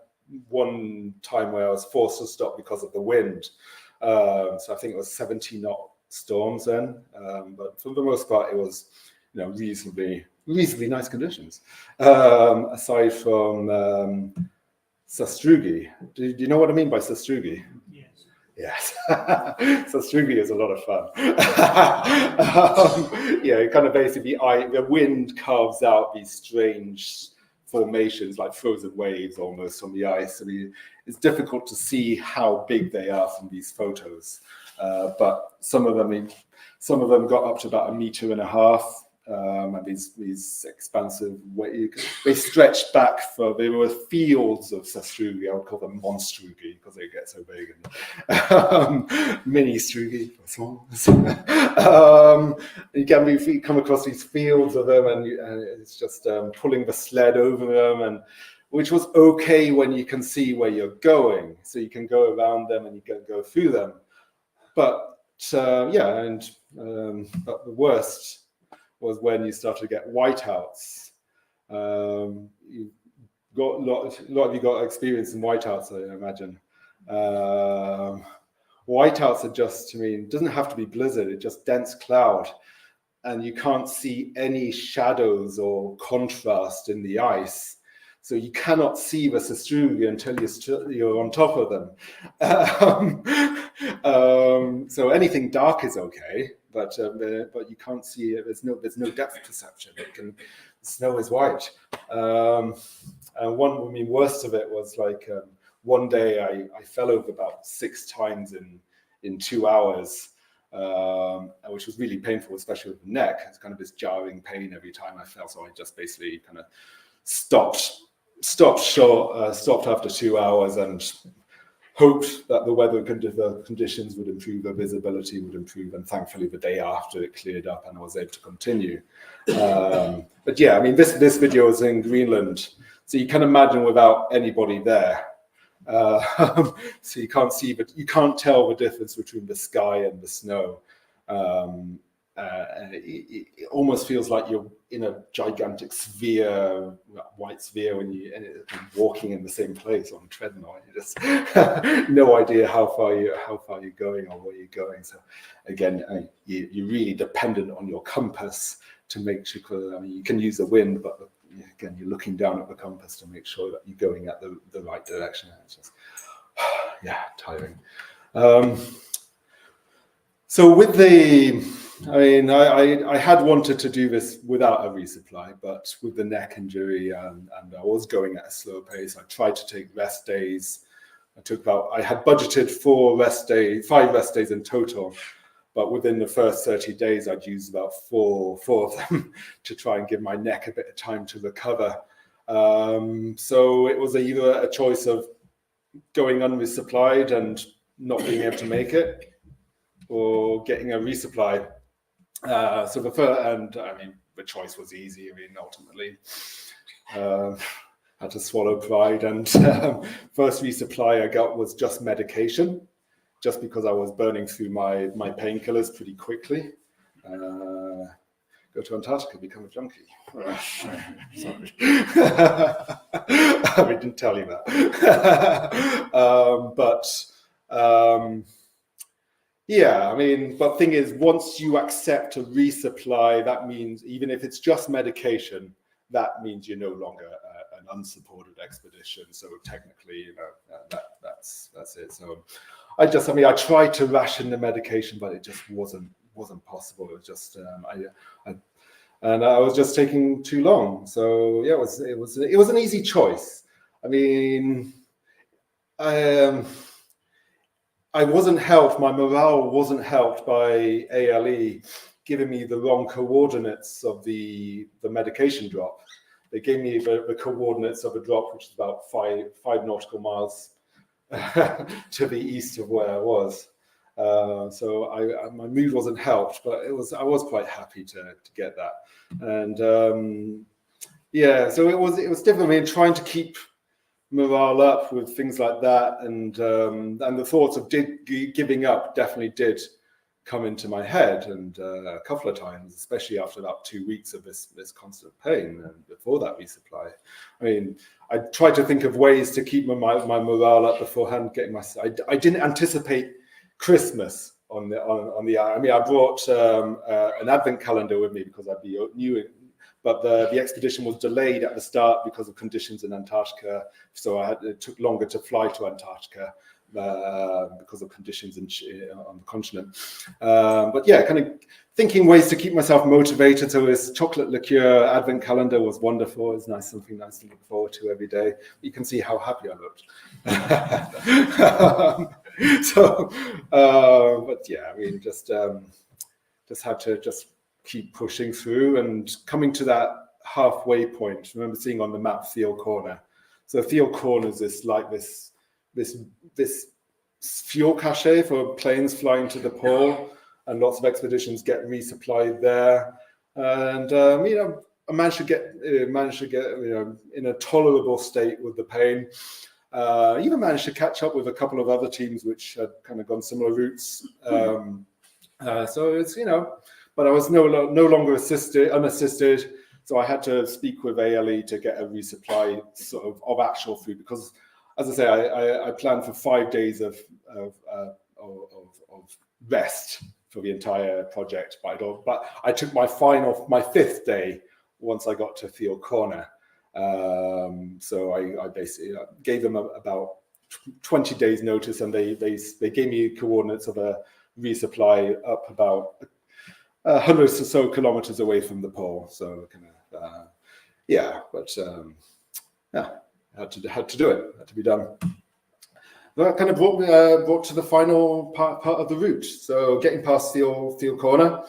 one time where I was forced to stop because of the wind. So I think it was 70 knot storms then. But for the most part, it was reasonably nice conditions. Aside from Sastrugi. Do you know what I mean by Sastrugi? Yes, Sastrugi is a lot of fun. It kind of basically the wind carves out these strange formations, like frozen waves almost on the ice. I mean, it's difficult to see how big they are from these photos, but some of them got up to about 1.5 meters. And these expansive they stretched back there were fields of Sastrugi. I would call them monstrugi because they get so big, and mini strugi for small. You come across these fields of them, and it's just pulling the sled over them, and which was okay when you can see where you're going, so you can go around them and you can go through them. But but the worst was when you start to get whiteouts. You got a lot of you got experience in whiteouts, I imagine. Whiteouts are just, it doesn't have to be blizzard, it's just dense cloud, and you can't see any shadows or contrast in the ice. So you cannot see the Sastrugi until you're on top of them. So anything dark is okay, but you can't see it. There's no depth perception. The snow is white. And worst of it was like one day I fell over about 6 times in 2 hours, which was really painful, especially with the neck. It's kind of this jarring pain every time I fell. So I just basically kind of stopped short, stopped after 2 hours and hoped that the weather conditions would improve, the visibility would improve, and thankfully the day after it cleared up and I was able to continue. But yeah, I mean, this video is in Greenland, so you can imagine without anybody there. So you can't see, but you can't tell the difference between the sky and the snow. It almost feels like you're in a gigantic sphere, white sphere, when you're walking in the same place on a treadmill. You just no idea how far you're going or where you're going. So again, you're really dependent on your compass to make sure. I mean, you can use the wind, but again, you're looking down at the compass to make sure that you're going at the right direction. It's just tiring. So with I had wanted to do this without a resupply, but with the neck injury and I was going at a slow pace, I tried to take rest days. I had budgeted 5 rest days in total, but within the first 30 days, I'd used about four of them to try and give my neck a bit of time to recover. So it was either a choice of going unresupplied and not being able to make it, or getting a resupply. The choice was easy. I mean, ultimately, had to swallow pride, and first resupply I got was just medication, just because I was burning through my painkillers pretty quickly. Go to Antarctica, become a junkie. Sorry. We didn't tell you that. But thing is, once you accept a resupply, that means, even if it's just medication, that means you're no longer an unsupported expedition. So technically, that's it. So I tried to ration the medication, but it just wasn't possible. It was just I was just taking too long. So yeah, it was an easy choice. I mean, I wasn't helped. My morale wasn't helped by ALE giving me the wrong coordinates of the medication drop. They gave me the coordinates of a drop, which is about 5 nautical miles to the east of where I was. So my mood wasn't helped, but I was quite happy to get that. And so it was difficult. I mean, trying to keep morale up with things like that, and the thoughts of giving up definitely did come into my head, and a couple of times, especially after about 2 weeks of this constant pain, and before that resupply. I mean, I tried to think of ways to keep my morale up beforehand. I didn't anticipate Christmas on the. I mean, I brought an advent calendar with me because I'd be new. But the expedition was delayed at the start because of conditions in Antarctica. So it took longer to fly to Antarctica because of conditions on the continent. But yeah, kind of thinking ways to keep myself motivated. So this chocolate liqueur advent calendar was wonderful. It's something nice to look forward to every day. You can see how happy I looked. But yeah, I mean, just had to keep pushing through and coming to that halfway point. I remember seeing on the map Thiel Corner. So Thiel Corner is this fuel cache for planes flying to the pole, and lots of expeditions get resupplied there. And I managed to get in a tolerable state with the pain. Even managed to catch up with a couple of other teams which had kind of gone similar routes. So it's but I was no longer unassisted. So I had to speak with ALE to get a resupply of actual food, because, as I say, I planned for 5 days of rest for the entire project. But I took my 5th day once I got to Thiel Corner. So I basically gave them about 20 days notice, and they gave me coordinates of a resupply up about 100 or so kilometers away from the pole. So kind of had to do it. Had to be done. That kind of brought to the final part of the route. So getting past Thiel Corner,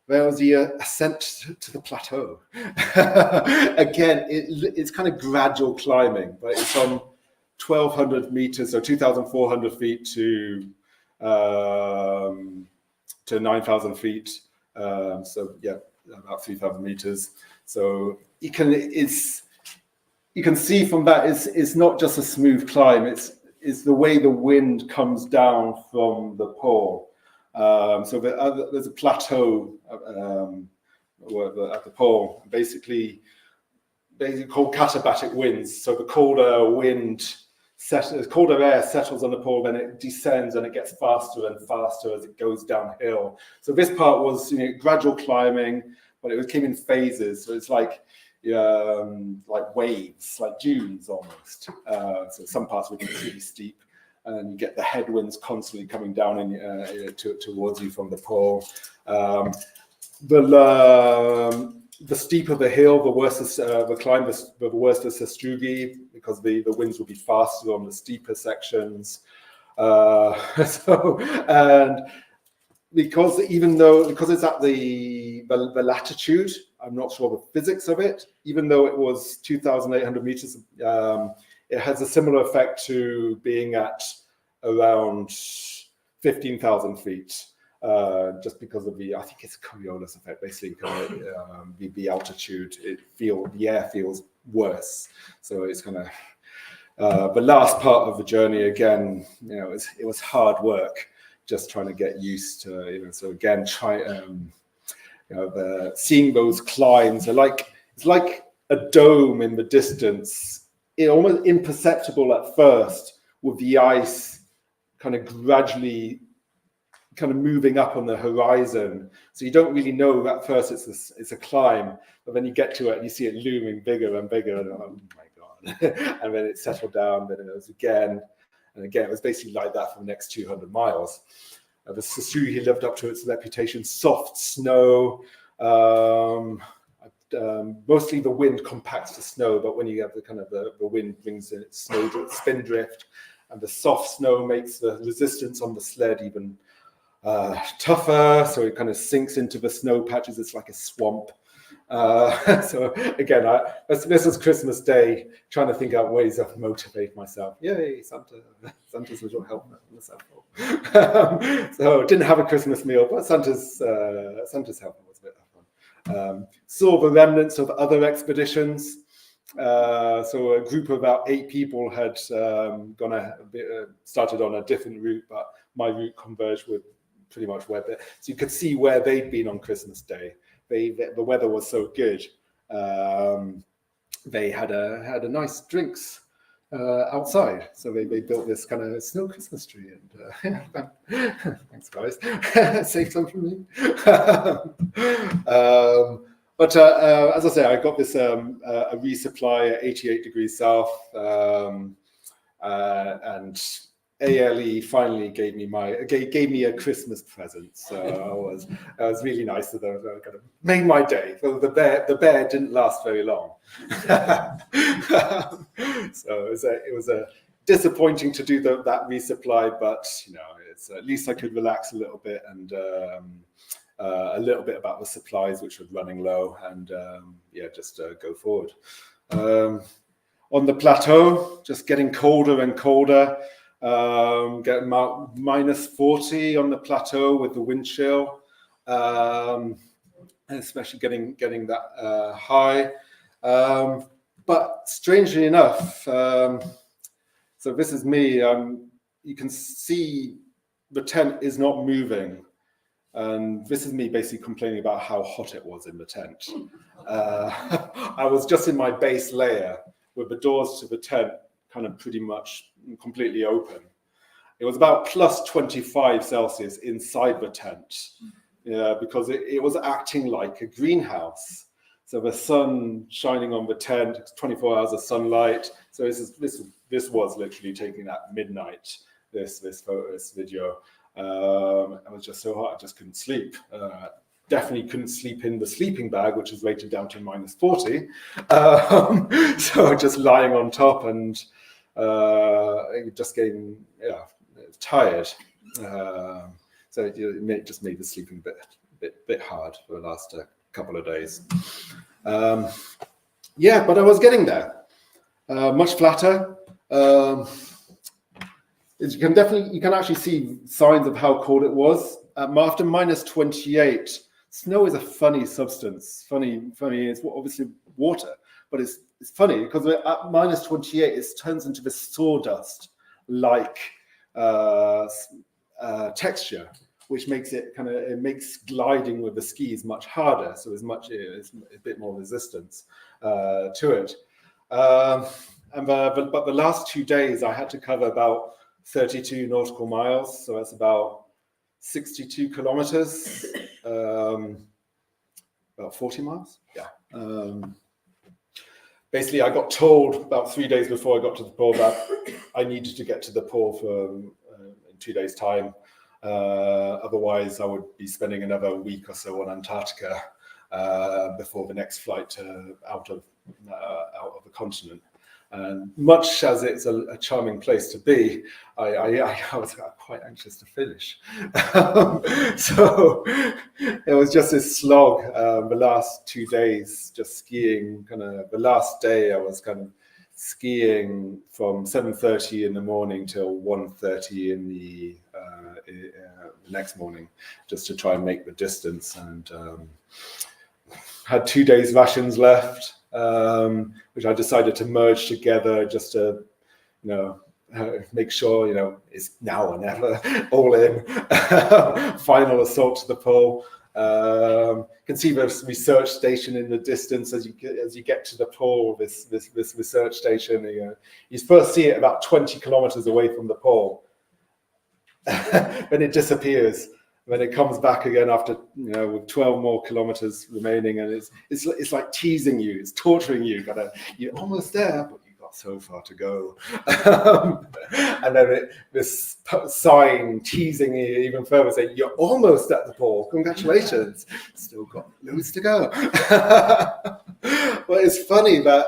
there was the ascent to the plateau. Again, it's kind of gradual climbing, but it's on 1,200 meters, so 2,400 feet to 9,000 feet. So yeah, about 3,000 meters. So you can see from that it's not just a smooth climb. It's the way the wind comes down from the pole. So there's a plateau at the pole, basically called katabatic winds. So the colder air settles on the pole, then it descends and it gets faster and faster as it goes downhill. So this part was gradual climbing, but it came in phases. So it's like waves, like dunes almost. So some parts were really steep, and you get the headwinds constantly coming down towards you from the pole. The steeper the hill, the worse the climb, the worse the Sastrugi, because the winds will be faster on the steeper sections. And because it's at the latitude, I'm not sure the physics of it. Even though it was 2,800 meters, it has a similar effect to being at around 15,000 feet. Just because of I think it's a Coriolis effect, basically, the altitude, the air feels worse. So it's kind of the last part of the journey again. It was hard work, just trying to get used to. So again, seeing those climbs are it's like a dome in the distance. It's almost imperceptible at first, with the ice kind of gradually kind of moving up on the horizon. So you don't really know at first it's a climb, but then you get to it and you see it looming bigger and bigger, and oh my God. And then it settled down, then it was again, and again. It was basically like that for the next 200 miles. The Sastrugi lived up to its reputation. Soft snow, mostly the wind compacts the snow, but when you have the wind brings in spin drift, and the soft snow makes the resistance on the sled even tougher, so it kind of sinks into the snow patches. It's like a swamp. So again, this was Christmas Day, trying to think out ways of motivate myself. Yay, Santa's little helper on the South Pole. So didn't have a Christmas meal, but Santa's helper was a bit of fun. Saw the remnants of other expeditions. So a group of about 8 people had started on a different route, but my route converged with pretty much so you could see where they'd been on Christmas Day. The weather was so good. They had a nice drinks outside, so they built this kind of snow Christmas tree, and thanks guys, save some from me. But as I say, I got this a resupply at 88 degrees south, and ALE finally gave me a Christmas present. So it was really nice of them. Kind of made my day. So the bear didn't last very long. So it was a disappointing to do that resupply, but it's at least I could relax a little bit, and a little bit about the supplies, which were running low, and just go forward. On the plateau, just getting colder and colder. Getting about -40 on the plateau with the wind chill, especially getting that high. But strangely enough, so this is me. You can see the tent is not moving, and this is me basically complaining about how hot it was in the tent. I was just in my base layer with the doors to the tent kind of pretty much completely open. It was about +25 Celsius inside the tent, because it was acting like a greenhouse. So the sun shining on the tent, 24 hours of sunlight. So this was literally taken at midnight. This video. It was just so hot, I just couldn't sleep. Definitely couldn't sleep in the sleeping bag, which is rated down to -40. So just lying on top, and just getting tired. So it just made the sleeping bit hard for the last couple of days. But I was getting there. Much flatter. You can actually see signs of how cold it was. After minus 28, snow is a funny substance. Funny. It's obviously water, but it's funny because at minus 28, it turns into this sawdust-like texture, which makes it makes gliding with the skis much harder. So it's a bit more resistance to it. But the last 2 days, I had to cover about 32 nautical miles, so that's about 62 kilometers, about 40 miles. Yeah. Basically, I got told about 3 days before I got to the pole that I needed to get to the pole in 2 days' time. Otherwise, I would be spending another week or so on Antarctica before the next flight out of the continent. And much as it's a charming place to be, I was quite anxious to finish. So it was just this slog. The last 2 days, just skiing. The last day, I was skiing from 7:30 in the morning till 1:30 in the next morning, just to try and make the distance. And had 2 days rations left, which I decided to merge together just to, make sure, it's now or never, all in. Final assault to the pole. You can see the research station in the distance as you get to the pole. This research station, you first see it about 20 kilometers away from the pole, then it disappears. When it comes back again after, with 12 more kilometers remaining, and it's like teasing you, it's torturing you. You're almost there, but you've got so far to go. And then this sign teasing you even further, saying you're almost at the pole. Congratulations, still got loads to go. But it's funny that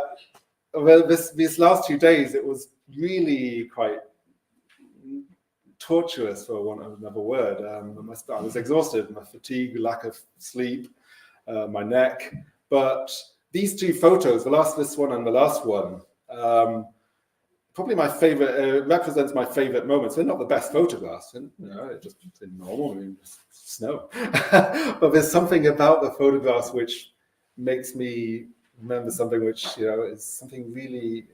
these last 2 days, it was really quite torturous, for want of another word. I was exhausted, my fatigue, lack of sleep, my neck. But these 2 photos, this one and the last one, probably my favorite, represents my favorite moments. They're not the best photographs, and just normal, just snow. But there's something about the photographs which makes me remember something which, is something really,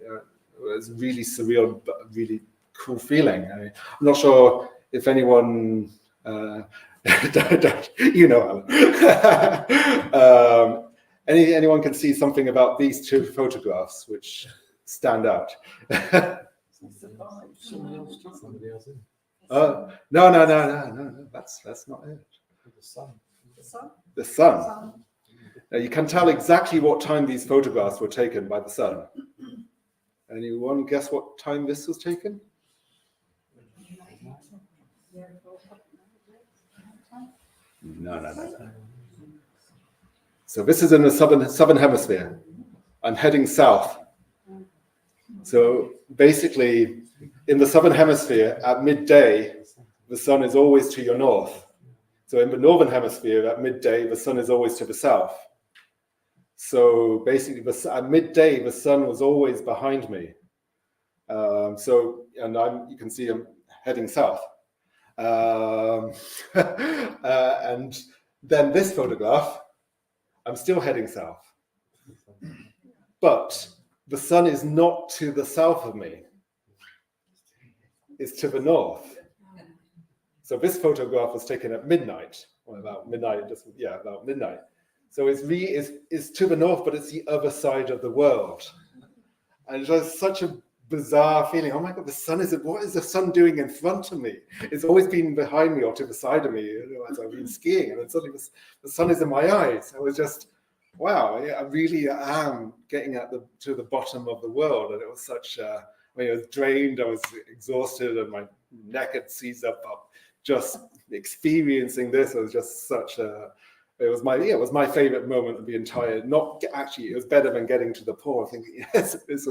is really surreal, but really cool feeling. I'm not sure if anyone, Alan. Anyone can see something about these 2 photographs which stand out. No. That's not it. The sun. Now, you can tell exactly what time these photographs were taken by the sun. Anyone guess what time this was taken? No. So this is in the southern hemisphere. I'm heading south. So basically, in the southern hemisphere, at midday, the sun is always to your north. So in the northern hemisphere, at midday, the sun is always to the south. So basically, at midday, the sun was always behind me. You can see I'm heading south. And then this photograph, I'm still heading south. But the sun is not to the south of me. It's to the north. So this photograph was taken at midnight, or about midnight, about midnight. So it's to the north, but it's the other side of the world. And it was such a bizarre feeling. Oh my God, what is the sun doing in front of me? It's always been behind me or to the side of me as I've been skiing, and then suddenly the sun is in my eyes. I was just, wow, I really am getting to the bottom of the world. And it was such I was drained, I was exhausted, and my neck had seized up. Just experiencing this was just such a. It was my favorite moment of the entire. Not actually, it was better than getting to the pole. I think yes, this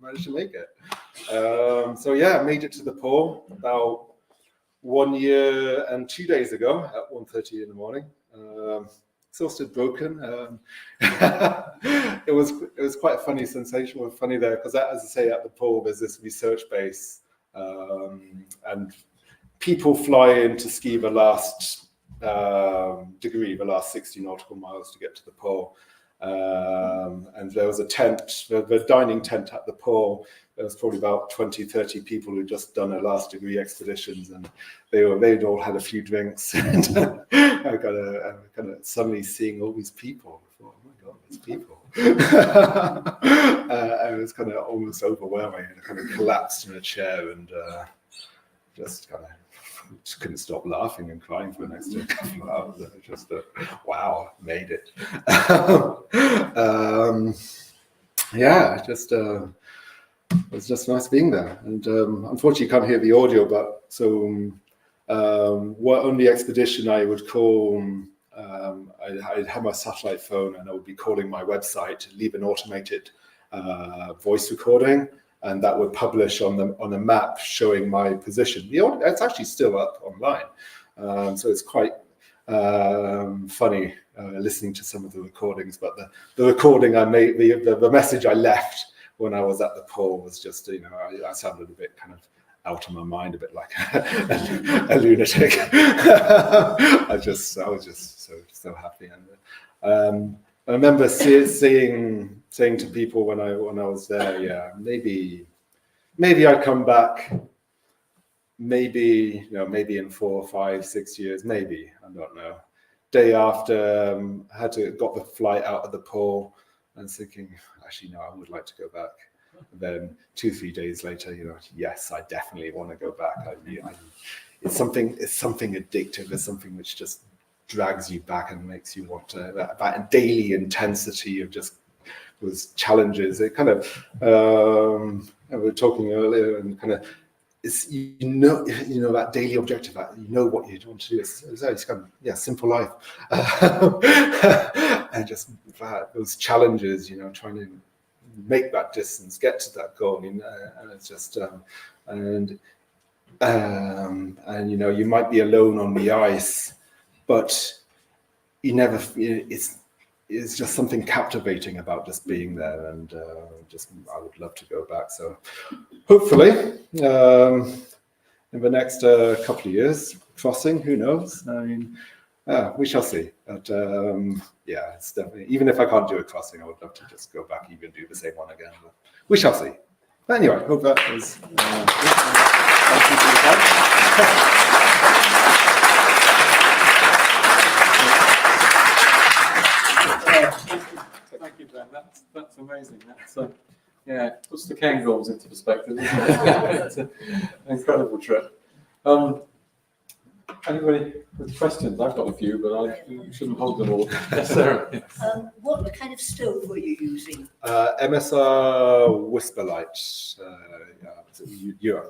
managed to make it. I made it to the pole about 1 year and 2 days ago at 1:30 in the morning. exhausted, broken. It was quite funny, sensational, funny there, because as I say, at the pool there's this research base, and people fly in to ski the last degree, the last 60 nautical miles to get to the pole. And there was a tent, the dining tent at the pole. There was probably about 20, 30 people who'd just done a last degree expeditions, and they'd all had a few drinks. And I got kind of suddenly seeing all these people. I thought, oh my God, these people. And it was kind of almost overwhelming. I kind of collapsed in a chair and just couldn't stop laughing and crying for the next couple of hours. It was just wow, made it. It was just nice being there. And unfortunately, you can't hear the audio, but so on the expedition, I would call. I'd have my satellite phone, and I would be calling my website, leave an automated voice recording, and that would publish on a map showing my position. It's actually still up online, so it's quite funny listening to some of the recordings. But the recording I made, the message I left when I was at the pole was just, I sounded a bit kind of out of my mind, a bit like a lunatic. I was just so happy, and I remember saying to people when I was there, yeah, maybe I'd come back, maybe in 4, 5, 6 years, maybe, I don't know. Day after, I got the flight out of the pole, and thinking, actually, no, I would like to go back. And then 2, 3 days later, yes, I definitely want to go back. It's something addictive. It's something which just drags you back and makes you want to, that daily intensity of just those challenges. It kind of, we were talking earlier, and kind of, it's, that daily objective, that what you want to do. It's kind of, simple life. And just those challenges, trying to make that distance, get to that goal, and it's just, and you might be alone on the ice, but you never, it's just something captivating about just being there, and I would love to go back. So hopefully in the next couple of years, crossing, who knows? I mean, we shall see. But it's definitely, even if I can't do a crossing, I would love to just go back, even do the same one again. But we shall see. But anyway, hope that was. Thank you, Ben. That's amazing. That's puts the Cairngorms into perspective. It's an incredible trip. Anybody with questions? I've got a few, but I shouldn't hold them all necessarily. What kind of stove were you using? MSR Whisperlight,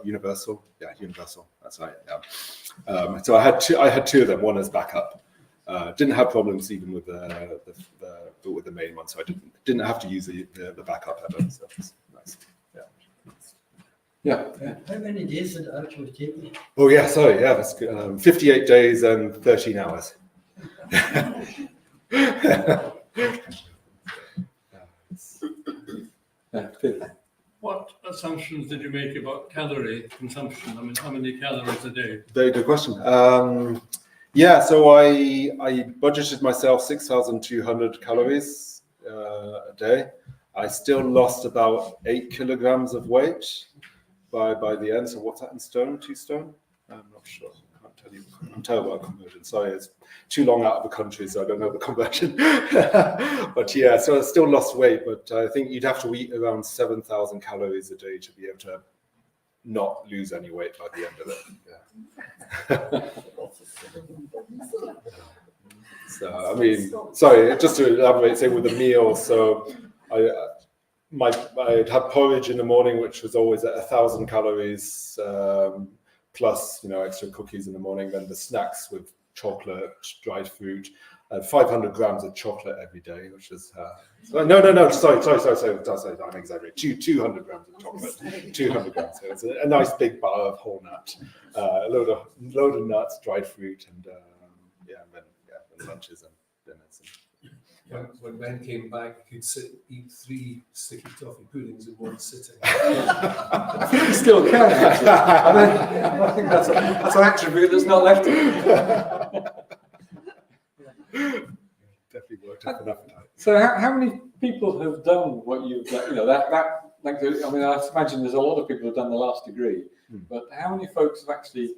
Universal. Yeah, Universal. That's right. Yeah. So I had two of them. One as backup. Didn't have problems even with the main one, so I didn't have to use the backup ever. So it's nice. Yeah. How many days did it actually take you? Oh yeah, sorry. Yeah, that's good. 58 days and 13 hours. What assumptions did you make about calorie consumption? I mean, how many calories a day? Very good question. So I budgeted myself 6,200 calories a day. I still lost about 8 kilograms of weight by the end. So what's that in stone? 2 stone? I'm not sure. I can't tell you. I'm terrible at conversion. Sorry, it's too long out of the country, so I don't know the conversion. But yeah, so I still lost weight, but I think you'd have to eat around 7,000 calories a day to be able to not lose any weight by the end of it. Yeah. So I mean, sorry, just to elaborate, say with the meal. So I'd have porridge in the morning, which was always at 1,000 calories, plus extra cookies in the morning. Then the snacks with chocolate, dried fruit, 500 grams of chocolate every day, which is sorry, I'm exaggerating. 200 grams of chocolate, 200 grams. So it's a nice big bar of whole nut, a load of nuts, dried fruit, and then lunches and dinners. when Ben came back, he could eat 3 sticky toffee puddings in one sitting. I think you still can, actually. I think that's an attribute that's not left in you. Definitely worked up an appetite. So how many people have done what you've done? You know, like, I mean, I imagine there's a lot of people who've done the last degree, but how many folks have actually,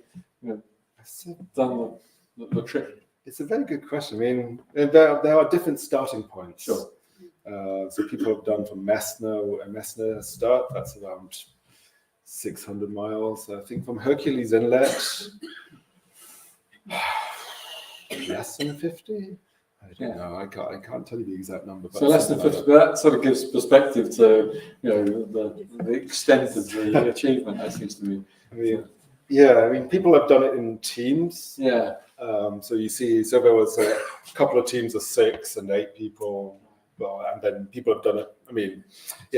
done the trip? It's a very good question. I mean, there are different starting points. Sure. So people have done from Messner start, that's around 600 miles. I think from Hercules Inlet, less than 50. I don't know. I can't tell you the exact number. But So less than 50. That sort of gives perspective to the extent of the achievement. That seems to be. I mean, people have done it in teams. Yeah. So you see, so there was a couple of teams of 6 and 8 people. Well, and then people have done it. I mean,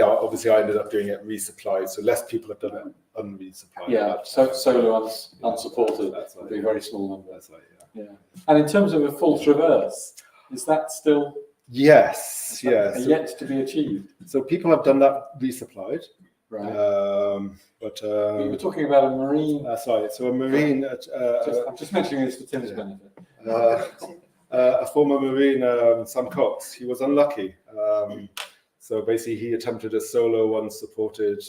obviously I ended up doing it resupplied, so less people have done it unresupplied. Yeah, solo unsupported. That's right. Would be a very small number. That's right. Yeah. And in terms of a full traverse, is that still Yes. yet to be achieved? So people have done that resupplied. Right. But you were talking about a marine. sorry. So a marine. I'm just mentioning this for Tim's benefit. A former Marine, Sam Cox, he was unlucky. So basically, he attempted a solo unsupported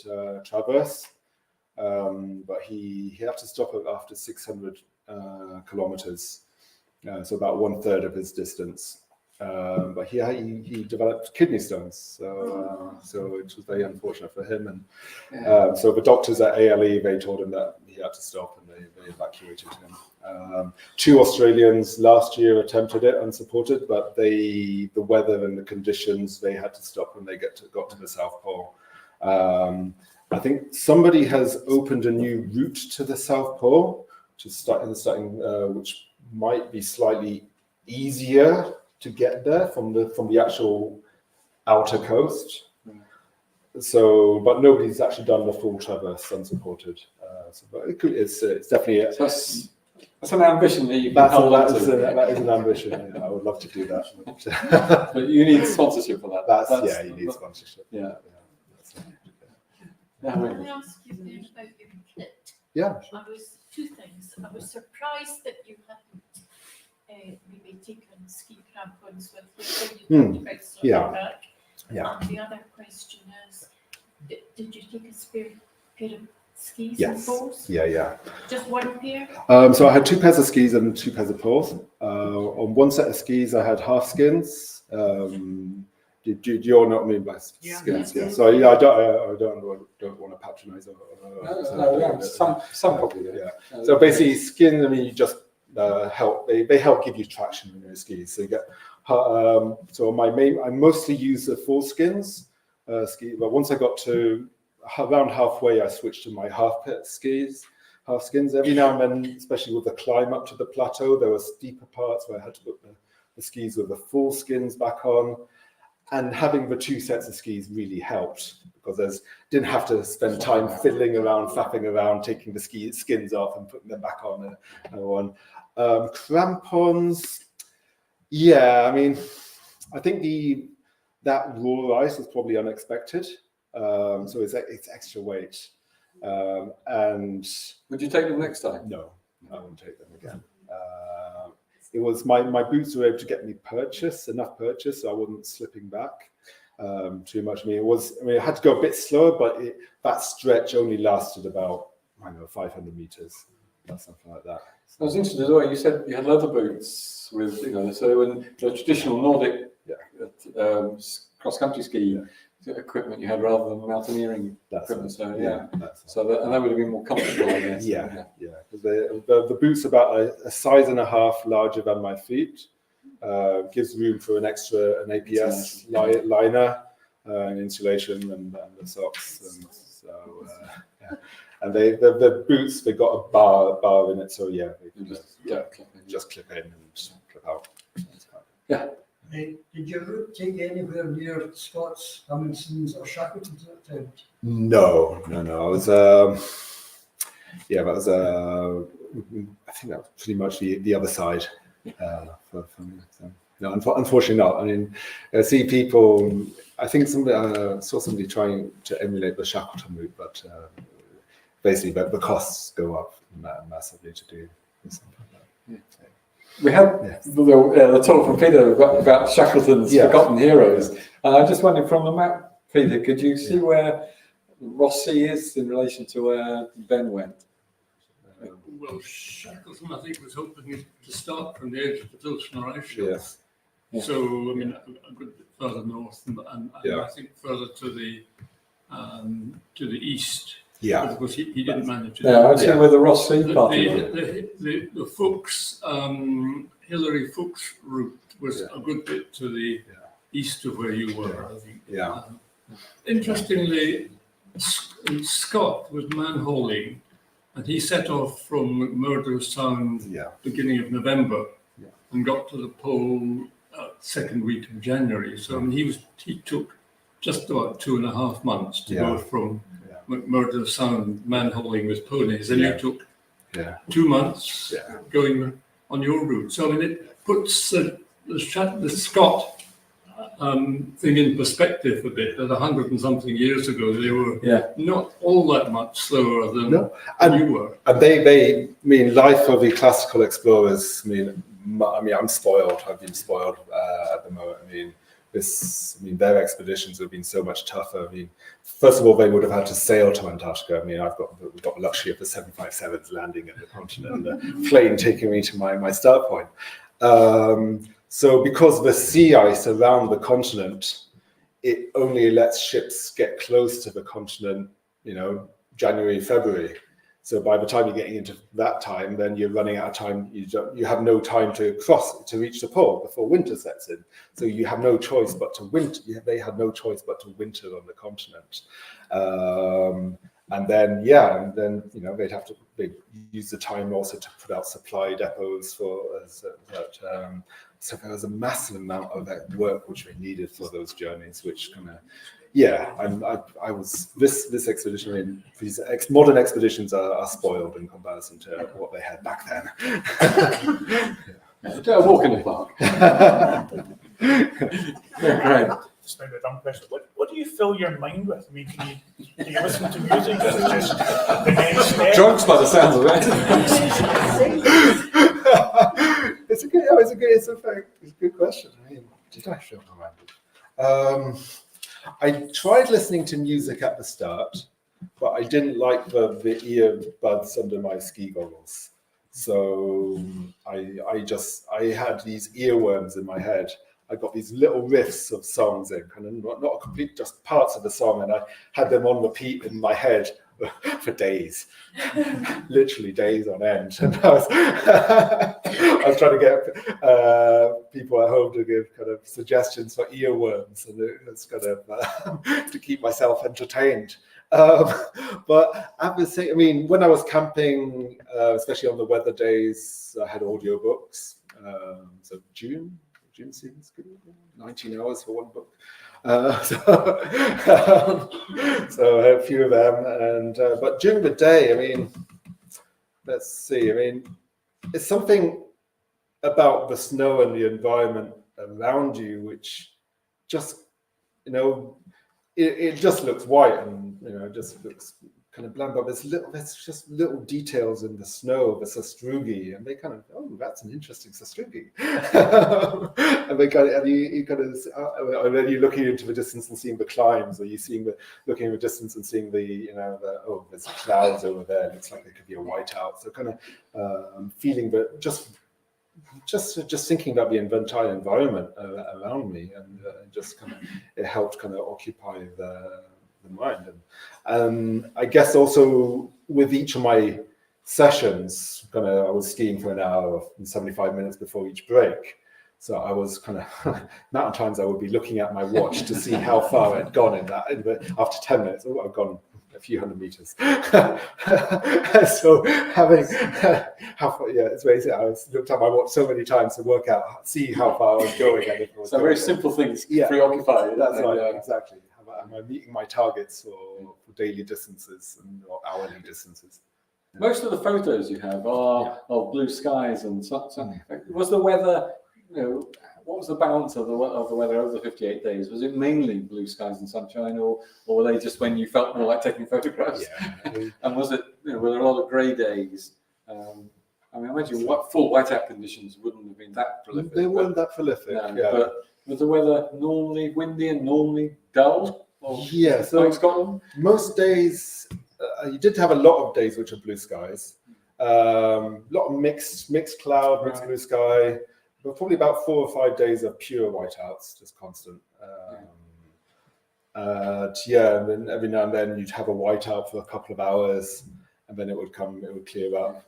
traverse, but he had to stop it after 600 kilometers, so about 1/3 of his distance. But he developed kidney stones, so it was very unfortunate for him. And so the doctors at ALE, they told him that he had to stop, and they evacuated him. 2 Australians last year attempted it unsupported, but the weather and the conditions, they had to stop when they got to the South Pole. I think somebody has opened a new route to the South Pole, which might be slightly easier to get there from the actual outer coast. So, but nobody's actually done the full traverse unsupported. But it's definitely. So that's an ambition that you can hold on to. That is an ambition. Yeah, I would love to do that. But you need sponsorship for that. You need sponsorship. Yeah. Can I ask you then about your kit? Yeah. Two things. I was surprised that you hadn't maybe taken ski crampons with you. You talked about sort back. Yeah. And the other question is, did you take a spare pair of skis Yes. and poles? Yeah. Just one pair? So I had 2 pairs of skis and 2 pairs of poles. On one set of skis, I had half skins. Do you all know what I mean by skins? Yeah. So I don't want to patronize. Some probably do. Yeah. So basically, skin. I mean, you just help. They help give you traction on your skis. So you get. So I mostly use the full skins. But once I got to around halfway, I switched to my half skins. Every now and then, especially with the climb up to the plateau, there were steeper parts where I had to put the skis with the full skins back on. And having the 2 sets of skis really helped because didn't have to spend time fiddling around, faffing around, taking the skins off and putting them back on. Crampons, I mean, I think that raw ice was probably unexpected. So it's extra weight. And would you take them next time? No, I won't take them again. It was my boots were able to get me enough purchase, so I wasn't slipping back too much. I had to go a bit slower, but that stretch only lasted about 500 meters or something like that. I was interested as well. You said you had leather boots with, so they were the traditional Nordic cross-country ski equipment you had rather than mountaineering equipment. So and that would have been more comfortable, I guess. Yeah. Because the boots about a size and a half larger than my feet. Gives room for an APS liner, and insulation, and the socks. And so and the boots, they got a bar in it, so they can just clip in and clip out. Yeah. Did your route take anywhere near Scott's, Amundsen's, or Shackleton's at that time? No. I was that was I think that was pretty much the other side for me. So. No, unfortunately not. I mean, I see people. I think somebody saw somebody trying to emulate the Shackleton route, but basically, the costs go up massively to do something like that. We had the talk from Peter about Shackleton's Forgotten Heroes. And I just wondered from the map, Peter, could you see where Ross Sea is in relation to where Ben went? Well, Shackleton, I think, was hoping to start from the edge of the Filchner ice shelf. Yes. Yeah. So, I mean, a good bit further north, and I think further to the east. Yeah. But of course, he didn't manage it. Yeah, I'd say where the Ross Sea part is. The Fuchs, Hillary Fuchs route was a good bit to the east of where you were, I think. Yeah. Interestingly, Scott was manholing, and he set off from McMurdo Sound beginning of November and got to the pole second week of January. So I mean, he took just about 2.5 months to go from McMurdo Sound manholing with ponies, and you took 2 months going on your route. So I mean, it puts the Scott thing in perspective a bit. That 100 and something years ago, they were not all that much slower than you were. And they mean life of the classical explorers. I mean, I'm spoiled. I've been spoiled at the moment. I mean, their expeditions have been so much tougher. I mean, first of all, they would have had to sail to Antarctica. I mean, we've got the luxury of the 757s landing at the continent and the plane taking me to my start point. So because the sea ice around the continent, it only lets ships get close to the continent, January, February. So by the time you're getting into that time, then you're running out of time. You have no time to reach the pole before winter sets in. So you have no choice but to winter. They had no choice but to winter on the continent. And then they'd use the time also to put out supply depots so there was a massive amount of work which we needed for those journeys, which kind of, I was this expedition. I mean, these modern expeditions are spoiled in comparison to what they had back then. A walk in the park. Great. Just maybe a dumb question. What do you fill your mind with? I mean, can you listen to music? Is it just the next step? Drunks by the sounds of it. It's a good question. I mean, did I feel my mind? I tried listening to music at the start, but I didn't like the earbuds under my ski goggles. So I had these earworms in my head. I got these little riffs of songs in, kind of not complete, just parts of the song, and I had them on repeat in my head for days, literally days on end. And I was trying to get people at home to give kind of suggestions for earworms, and it's kind of to keep myself entertained. But at the same, I mean, when I was camping, especially on the weather days, I had audiobooks. So June seems good. 19 hours for one book. So I had a few of them, and but during the day, I mean, let's see. I mean, it's something about the snow and the environment around you which just, it just looks white, and it just looks kind of bland. But there's just little details in the snow, the sastrugi, and they kind of, that's an interesting sastrugi. And they kind of, and then you're looking into the distance and seeing the climbs, or looking in the distance and seeing there's clouds over there. It looks like there could be a whiteout. So kind of feeling that just thinking about the entire environment around me, and just kind of, it helped kind of occupy the mind. And I guess also with each of my sessions, I was skiing for an hour and 75 minutes before each break. So I was kind of, amount of times I would be looking at my watch to see how far I'd gone in that. After 10 minutes, I've gone a few hundred meters. So having how far, it's amazing. I looked at my watch so many times to work out, see how far I was going. So very simple things preoccupy you. That's right, exactly. Am I meeting my targets for daily distances or hourly distances? Most of the photos you have are of blue skies and such. Was the weather, what was the balance of the weather over the 58 days? Was it mainly blue skies and sunshine, or were they just when you felt more like taking photographs? Yeah. And was it, were there a lot of grey days? I mean, I imagine full whiteout conditions wouldn't have been that prolific. They weren't that prolific. No, yeah. But was the weather normally windy and normally dull? Yeah, so like Scotland? most days, you did have a lot of days which are blue skies. A lot of mixed cloud, mixed blue sky, but probably about 4 or 5 days of pure whiteouts, just constant. And then every now and then you'd have a whiteout for a couple of hours, and then it would clear up.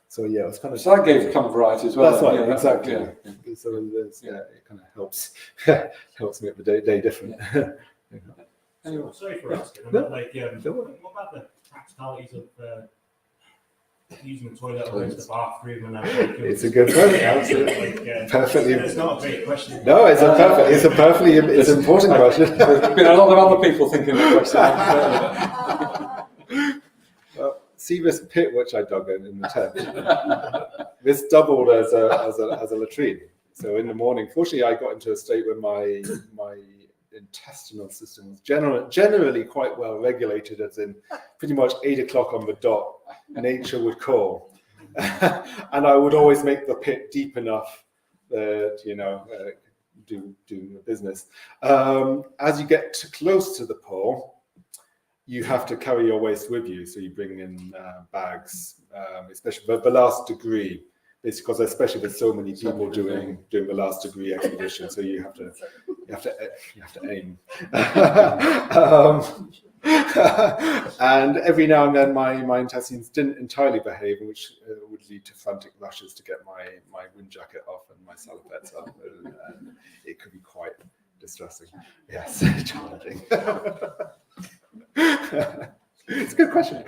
So yeah, it was kind of. So that gave some variety as well. That's right, yeah, exactly. Yeah. So it kind of helps make the day different. Anyway. Sorry for asking. What about the practicalities of using the toilet or the bathroom? It's a good question. Perfectly. It's not a great question. No, it's an important question. There's been a lot of other people thinking the question. Well, see this pit which I dug in the tent. This doubled as a latrine. So in the morning, fortunately, I got into a state where my intestinal system was generally quite well regulated, as in pretty much 8 o'clock on the dot, nature would call. And I would always make the pit deep enough that, do the business. As you get close to the pole, you have to carry your waste with you. So you bring in bags, especially the last degree. It's because especially with so many people doing the last degree expedition, so you have to aim. And every now and then my intestines didn't entirely behave, which would lead to frantic rushes to get my wind jacket off and my salopettes up, and it could be quite distressing. Yes, challenging. It's a good question.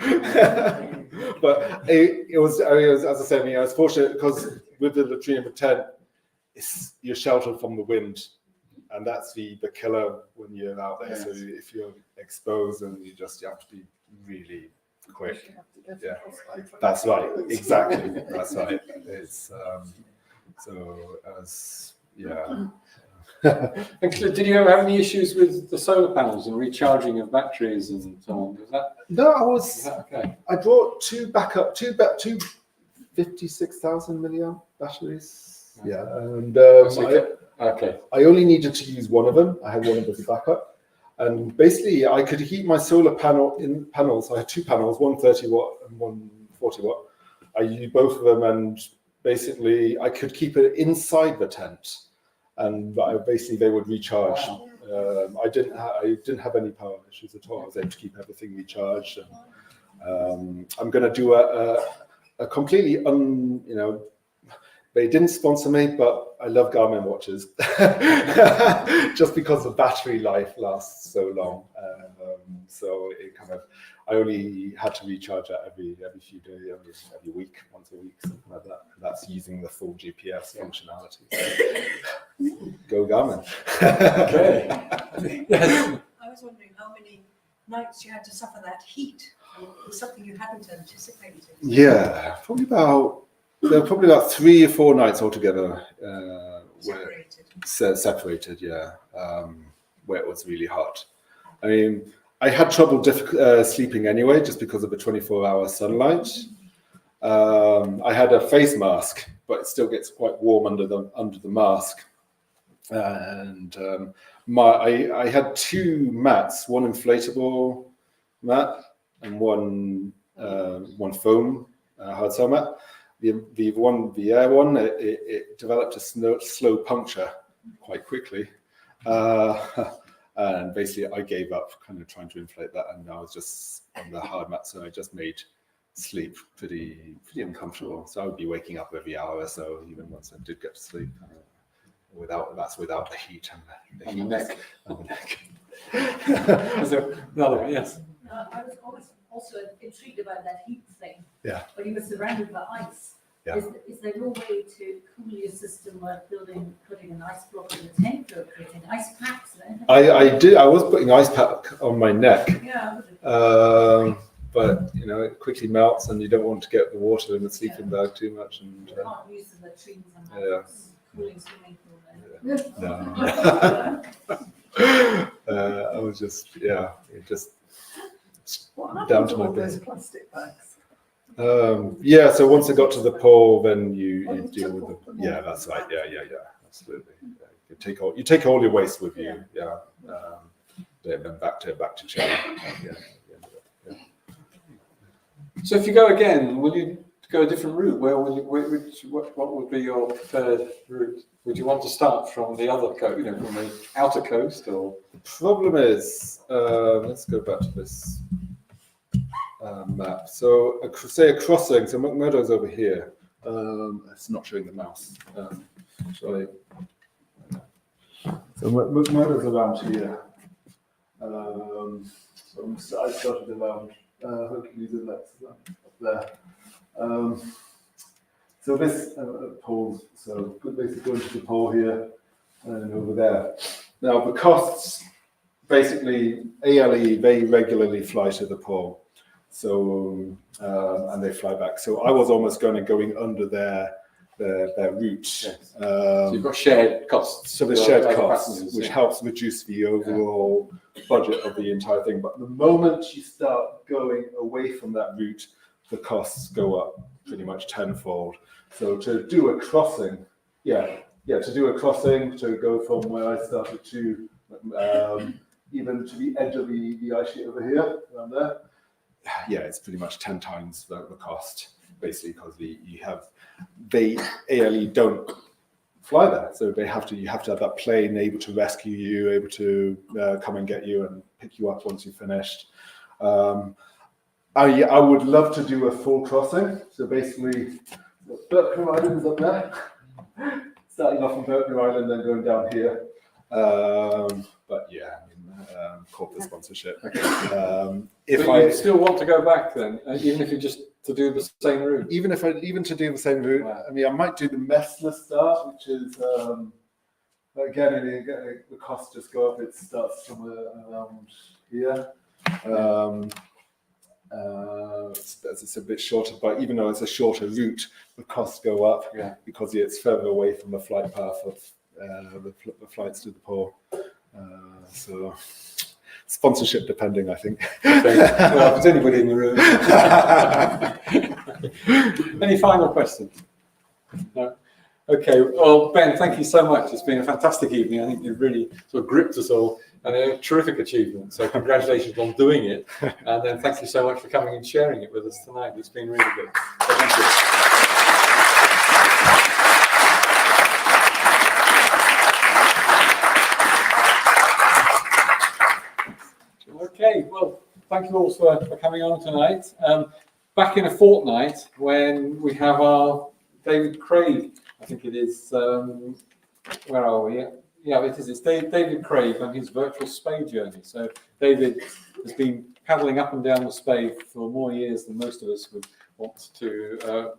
But it was, as I said, I was fortunate because with the latrine of a tent, you're sheltered from the wind, and that's the killer when you're out there. Yes. So if you're exposed, and you have to be really quick. Yeah, that's right. Exactly. That's right. It's Did you ever have any issues with the solar panels and recharging of batteries and so on? No, was that okay? I brought two 56,000 milliamp batteries. Yeah, and I only needed to use one of them. I had one of the backup, and basically I could heat my solar panels. I had 2 panels, one 30 watt and one 40 watt. I used both of them, and basically I could keep it inside the tent. And they would recharge. Wow. I didn't have any power issues at all. I was able to keep everything recharged. And, I'm going to do a completely they didn't sponsor me, but I love Garmin watches just because the battery life lasts so long. So I only had to recharge it every few days, every week, once a week, something like that. And that's using the full GPS functionality. Go Garmin. Okay. Yes. I was wondering how many nights you had to suffer that heat. It was something you hadn't anticipated. Yeah, there were probably about 3 or 4 nights altogether. Separated, yeah, where it was really hot. I mean, I had trouble sleeping anyway, just because of the 24-hour sunlight. I had a face mask, but it still gets quite warm under the mask. And I had 2 mats, one inflatable mat and one foam hardtail mat. The air one, it developed a slow puncture quite quickly. And basically I gave up kind of trying to inflate that, and I was just on the hard mat, so I just made sleep pretty uncomfortable. So I would be waking up every hour or so, even once I did get to sleep. Without the heat and the neck. Is there another one? Yes. I was always also intrigued about that heat thing. Yeah. When you were surrounded by ice. Yeah. Is there no way to cool your system like putting an ice block in the tent or creating ice packs? I was putting ice pack on my neck. Yeah. But it quickly melts, and you don't want to get the water in the sleeping bag too much. And you can't use the latrines and cooling swimming pool then. No. I was just, What down happened to to my all those basic. plastic bags? So once it got to the pole, then you Oh, you deal took with them them. Yeah, all. that's right. Yeah, absolutely. Yeah. You take all your waste with you. Yeah. Then back to Chile. So if you go again, will you go a different route? Where will you? What would be your preferred route? Would you want to start from the other coast, from the outer coast, or? The problem is, let's go back to this map. So, say a crossing. So McMurdo's over here. It's not showing the mouse. Sorry. So McMurdo's around here. So I started around Hercules and Lex up there. So this pole, so basically going to the pole here and over there. Now the costs, basically ALE, they regularly fly to the pole. So, and they fly back. So I was almost going under their route. Yes. So you've got shared costs. So the shared costs, which helps reduce the overall budget of the entire thing. But the moment you start going away from that route, the costs go up pretty much tenfold. So to do a crossing, to go from where I started to even to the edge of the ice sheet over here, around there, it's pretty much 10 times the cost, basically, because they ALE don't fly there, so you have to have that plane able to rescue you, able to come and get you and pick you up once you've finished. I would love to do a full crossing, so basically Berkner Island is up there, starting off from Berkner Island and going down here. But corporate sponsorship. If I still want to go back then, even if you just to do the same route. Even to do the same route, wow. I mean, I might do the Messler start, which is again the costs just go up. It starts somewhere around here. It's a bit shorter, but even though it's a shorter route, the costs go up because it's further away from the flight path of the flights to the pole. So sponsorship depending, I think. Okay. Well, if there's anybody in the room. Any final questions? No? Okay, well, Ben, thank you so much. It's been a fantastic evening. I think you've really sort of gripped us all, and a terrific achievement. So congratulations on doing it. And then thank you so much for coming and sharing it with us tonight. It's been really good. So thank you. Okay, well, thank you all for coming on tonight. Back in a fortnight when we have our David Craig, I think it is, where are we? Yeah, it is. It's David Craig and his virtual spade journey. So David has been paddling up and down the spade for more years than most of us would want to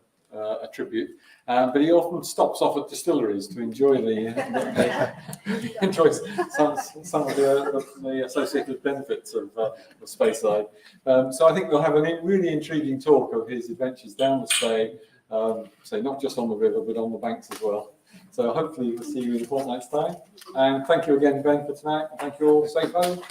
attribute. But he often stops off at distilleries to enjoy enjoy some of the associated benefits of Speyside. So I think we'll have a really intriguing talk of his adventures down the Spey, so not just on the river but on the banks as well. So hopefully we'll see you in a fortnight's time. And thank you again, Ben, for tonight. Thank you all. Safe home.